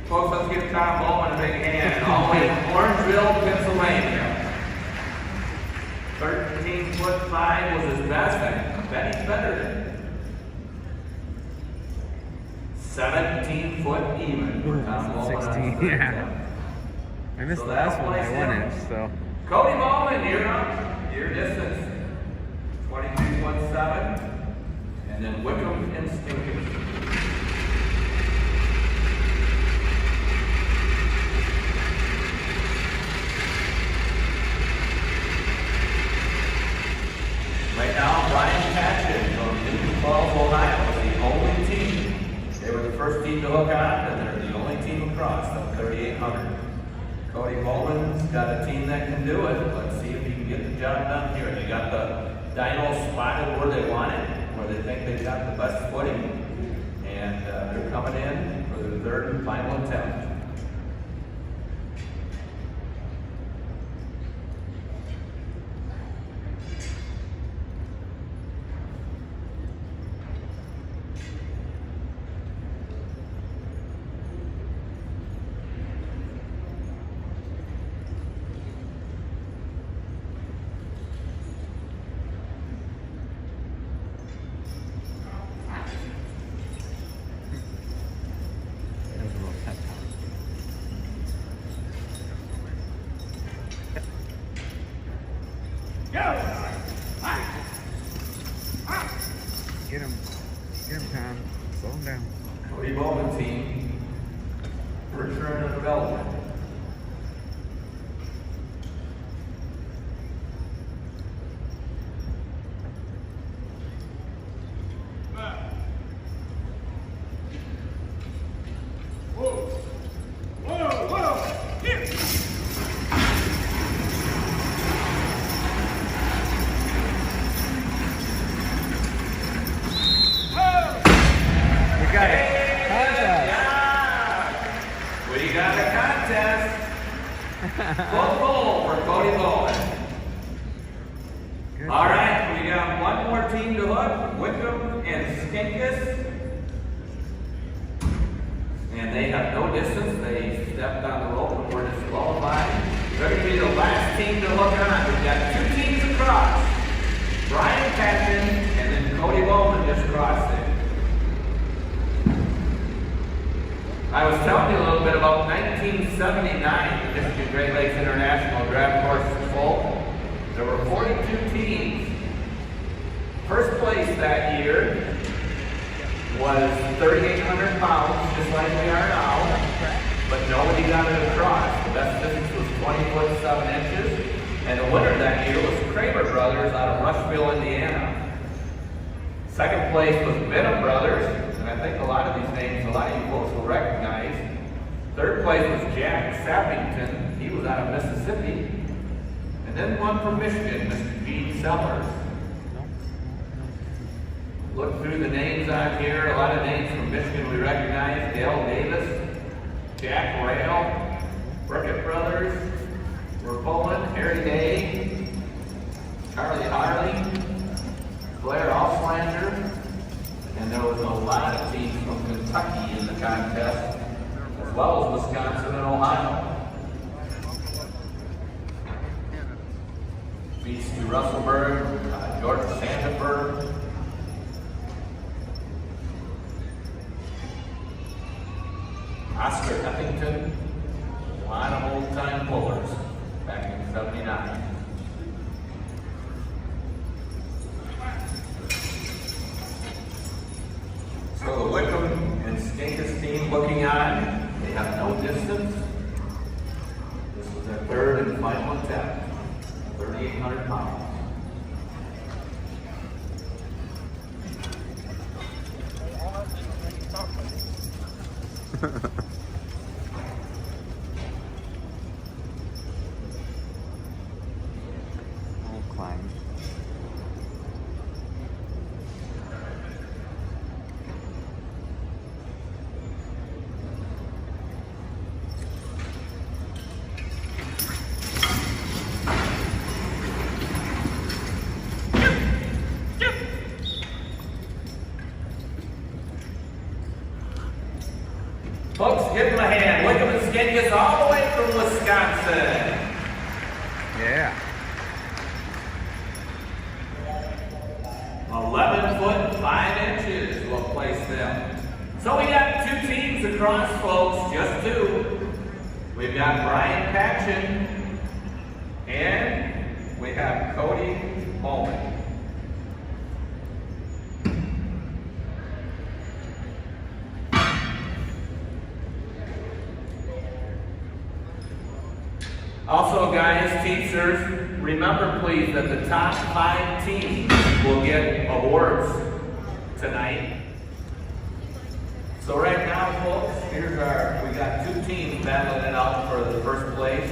Folks, let's give Tom Bowman a big hand. All the way to Orangeville, Pennsylvania. 13 foot 5 was his best, and Benny's better than him. 17 foot even for Tom Bowman. on 16, his third yeah. attempt. I missed So the last that one by place 1 in. inch, so. Cody Bowman, you're up. Your distance. 23 foot 7. And then Wickham and Stinkers. Right now, Brian Patchen from Newton Falls, Ohio, is the only team. They were the first team to hook on, and they're the only team across the 3,800. Cody Bowman's got a team that can do it. Let's see if he can get the job done here. They got the dyno spotted where they want it, where they think they've got the best footing. And they're coming in for their third and final attempt. return to development. We got it. We got a contest. Full goal for Cody Bowman. Good. All right, we got one more team to hook, Wickham and Skinkus. And they have no distance. They stepped on the rope and were disqualified. They're going to be the last team to hook on. We've got two teams across. Brian Patton and then Cody Bowman just crossed it. I was telling you a little bit about 1979, the Michigan Great Lakes International Draft Horses Foal. There were 42 teams. First place that year was 3,800 pounds, just like we are now, but nobody got it across. The best distance was 20 foot 7 inches, and the winner that year was Kramer Brothers out of Rushville, Indiana. Second place was Benham Brothers, and I think a lot of these names, a lot of you folks will recognize. Third place was Jack Sappington, he was out of Mississippi. And then one from Michigan, Mr. Gene Sellers. Look through the names on here, a lot of names from Michigan we recognize. Dale Davis, Jack Rail, Burkett Brothers, Rapolin, Harry Day, Charlie Harley, Blair Auslander, and there was a lot of teams from Kentucky in the contest, as well as Wisconsin and Ohio. B.C. Russellburg, George Sandifer, Oscar Effington, a lot of old-time pullers back in '79. So the Wickham and Skinkus team looking on, they have no distance. This was their third and final attempt, 3,800 pounds. I'll climb. Folks, give them a hand. Wickham and Skinkus all the way from Wisconsin. Yeah. 11 foot 5 inches will place them. So we got two teams across, folks, just two. We've got Brian Patchen and we have Cody Bowman. Also, guys, teachers, remember please that the top 5 teams will get awards tonight. So right now, folks, we got 2 teams battling it out for the first place.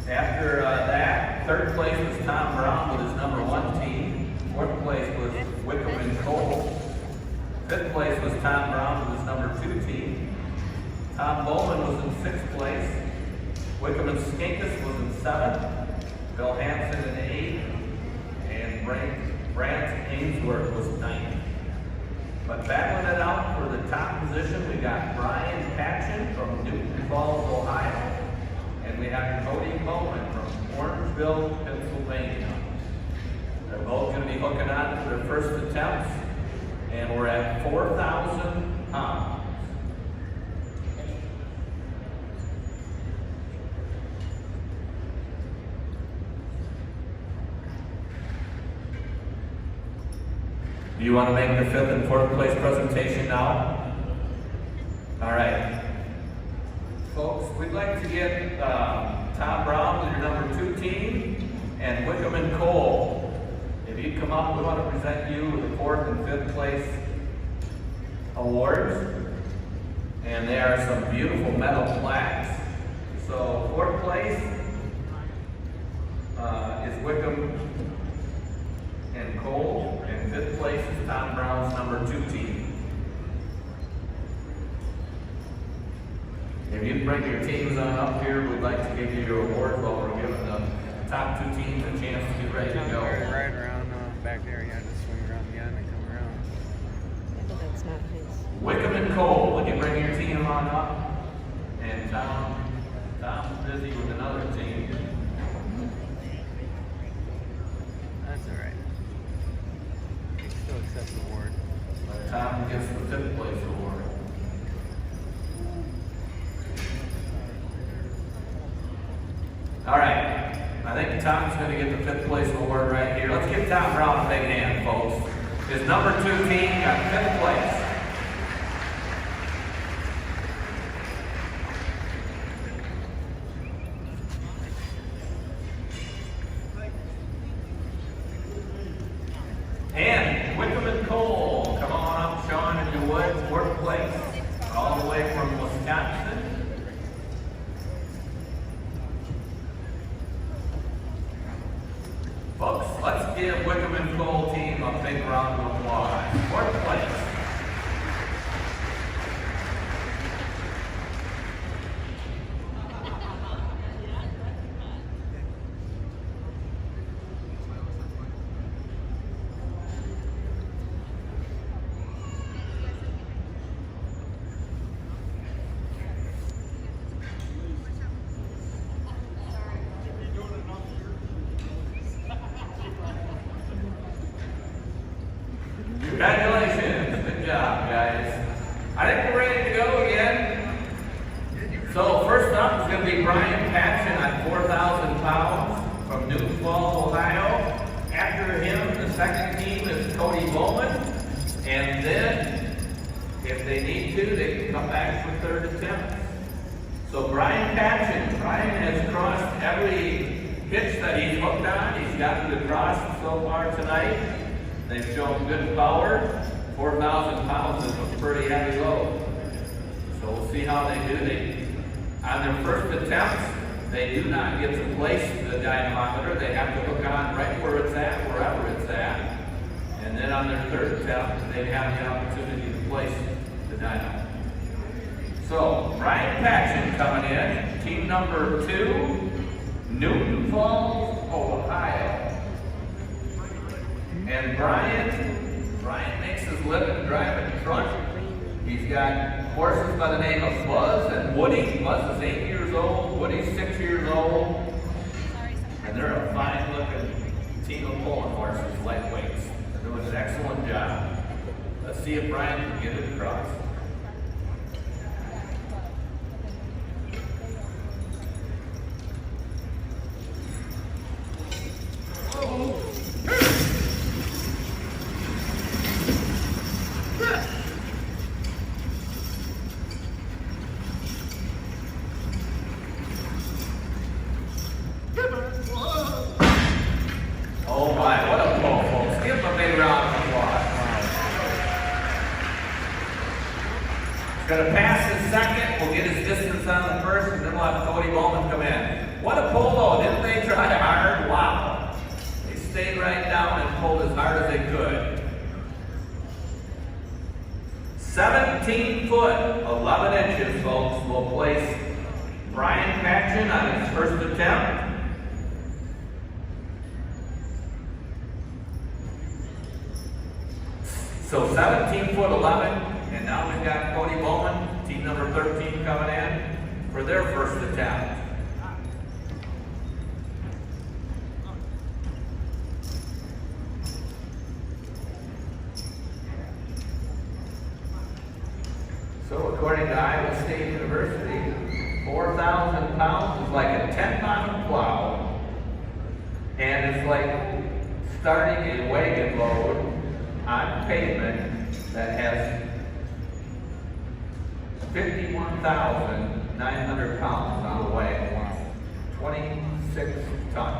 After that, third place was Tom Brown with his number 1 team. Fourth place was Wickham and Cole. Fifth place was Tom Brown with his number 2 team. Tom Bowman was in 6th place. Wickham and Skinkus was in 7th, Bill Hansen in 8th, and Brant Ainsworth was 9th. But battling it out for the top position, we got Brian Patchen from Newton Falls, Ohio, and we have Cody Bowman from Orangeville, Pennsylvania. They're both going to be hooking on for their first attempts, and we're at 4,000 pounds. Do you want to make the 5th and 4th place presentation now? All right. Folks, we'd like to get Tom Brown with your number 2 team and Wickham and Cole. If you'd come up, we want to present you with the 4th and 5th place awards. And they are some beautiful metal plaques. So 4th place is Wickham and Cole, and 5th place is Tom Brown's number 2 team. If you'd bring your teams on up here, we'd like to give you your awards while we're giving the top 2 teams a chance to get ready to go. Right around back there, yeah, just swing around the end and come around. But that's not his. Wickham and Cole, would you bring your team on up? And Tom's busy with another team. That's all right. You can still accept the award. Tom gets the 5th place award. All right, I think Tom's going to get the 5th place award right here. Let's give Tom Brown a big hand, folks. His number 2 team got 5th place. And Wickham and Cole, come on up, Sean, if you would, 4th place, all the way from Wisconsin. Folks, let's give Wickham and Cole team a big round of applause. 4th place. Congratulations, good job, guys. I think we're ready to go again. So first up is going to be Brian Patchen at 4,000 pounds from New Falls, Ohio. After him, the 2nd team is Cody Bowman. And then, if they need to, they can come back for 3rd attempt. So Brian Patchen, Brian has crossed every pitch that he's hooked on. He's gotten to cross so far tonight. They've shown good power. 4,000 pounds is a pretty heavy load. So we'll see how they do. On their first attempts, they do not get to place the dynamometer. They have to hook on right where it's at, wherever it's at. And then on their 3rd attempt, they have the opportunity to place the dynamo. So, Brian Patchen coming in, team number 2, Newton Falls, Ohio. And Brian makes his living driving truck. He's got horses by the name of Buzz and Woody. Buzz is 8 years old, Woody's 6 years old. And they're a fine looking team of pulling horses, lightweights. They're doing an excellent job. Let's see if Brian can get it across. Oh my, what a pull, folks. Give him a big round of applause. He's going to pass his 2nd. We'll get his distance on the 1st, and then we'll have Cody Bowman come in. What a pull, though. Didn't they try hard? Wow. They stayed right down and pulled as hard as they could. 17 foot, 11 inches, folks, will place Brian Patchen on his first attempt. So 17 foot 11, and now we've got Cody Bowman, team number 13 coming in for their first attempt. So according to Iowa State University, 4,000 pounds is like a 10-pound plow, and it's like starting a wagon load on pavement that has 51,000 900 pounds on the way. 26 ton.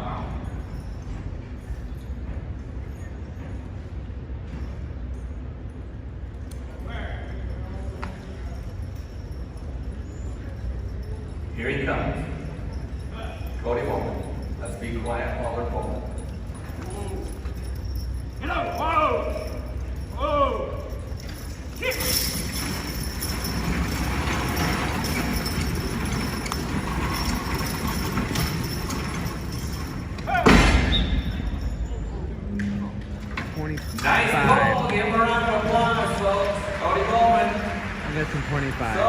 Here he comes. Cody Bowman. Let's be quiet while we're pulling. Whoa! Whoa! Kick! 25. Nice pull. Give him a round of applause, folks. Cody Bowman. I got some 25. So,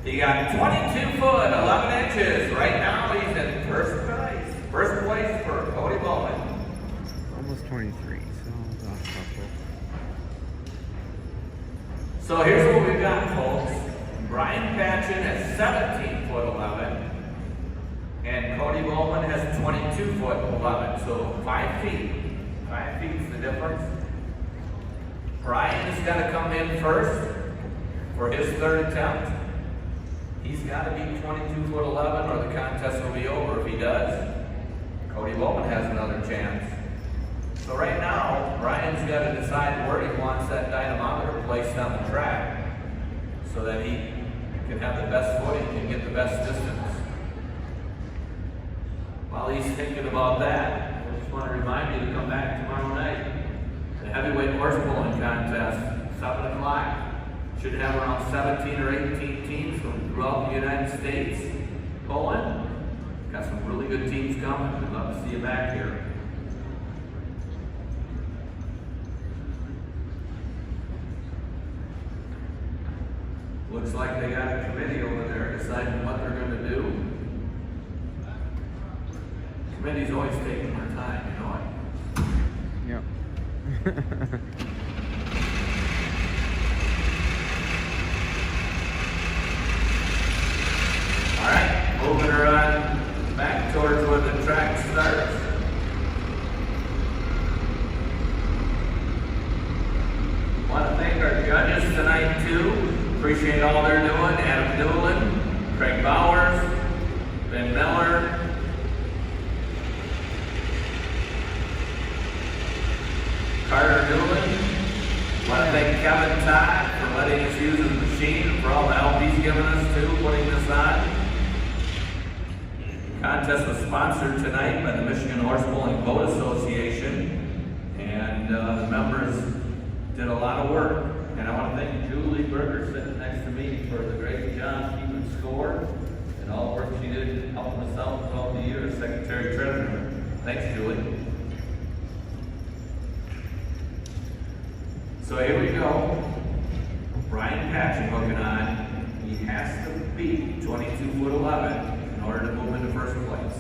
he got 22 foot, 11 inches. Right now, he's in first place. First place for Cody Bowman. Almost 23, so I'll go off a couple. So here's what we've got, folks. Brian Patchen has 17 foot 11. And Cody Bowman has 22 foot 11. So 5 feet. 5 feet's the difference. Brian has got to come in first for his third attempt. He's got to be 22 foot 11 or the contest will be over. If he does, Cody Bowman has another chance. So right now, Brian's got to decide where he wants that dynamometer placed on the track so that he can have the best footing and get the best distance. While he's thinking about that, I just want to remind you to come back tomorrow night. The heavyweight horse pulling contest, 7 o'clock. Should have around 17 or 18 teams from throughout the United States pulling. Got some really good teams coming. We'd love to see you back here. Looks like they got a committee over there deciding what they're going to do. Committee's always taking their time, you know it. Yep. All right, moving her on back towards where the track starts. Want to thank our judges tonight too. Appreciate all they're doing. Adam Doolin, Craig Bowers, Ben Miller, Carter Doolin. Want to thank Kevin Todd for letting us use his machine and for all the help he's given us too, putting this on. The contest was sponsored tonight by the Michigan Horse Pulling Boat Association, and the members did a lot of work. And I want to thank Julie Berger sitting next to me for the great job keeping score and all the work she did helping us out throughout the year as Secretary Treasurer. Thanks, Julie. So here we go. Brian Patchen hooking on. He has to beat 22 foot 11 in order to move into first place.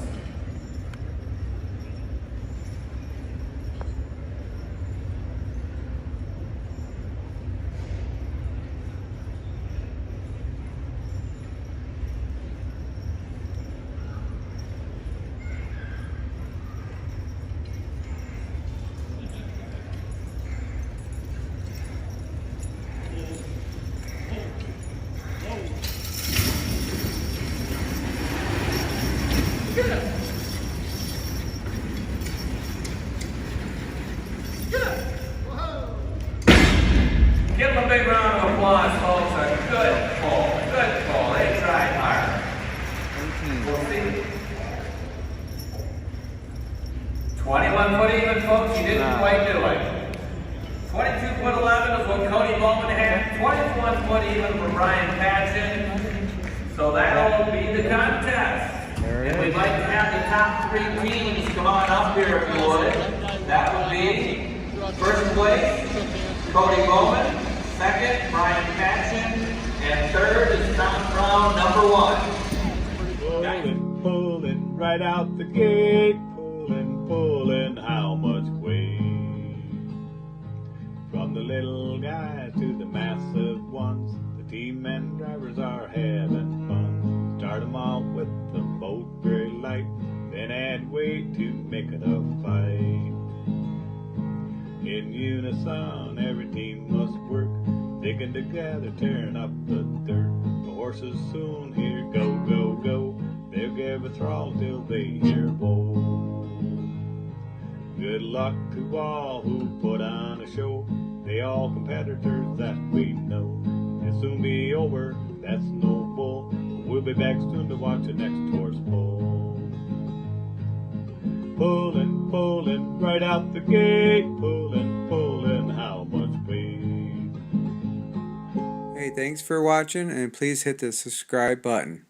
Give them a big round of applause, folks. A good pull. Good pull. They tried hard. 18. We'll see. 21 foot even, folks. You didn't quite do it. 22 foot 11 is what Cody Bowman had. 21 foot even for Brian Patchen. So that'll be the contest. And we'd like to have the top 3 teams come on up here if you would. That would be first place, Cody Bowman. Second, Brian Patchen. And third is Tom Brown, number 1. Pulling, pulling right out the gate. Pulling, pulling, how much weight? From the little guy to the massive ones, the team and drivers are having fun. Start them off with the boat very light, then add weight to make it a fight. In unison, every team must work, sticking together, tearing up the dirt. horses soon hear go, go, go. They'll give a thrall till they hear whoa. Good luck to all who put on a show. They all competitors that we know. It'll soon be over, that's no bull. We'll be back soon to watch the next horse pull. Pullin', pullin', right out the gate. Pullin', pullin', how much weight? Hey, thanks for watching, and please hit the subscribe button.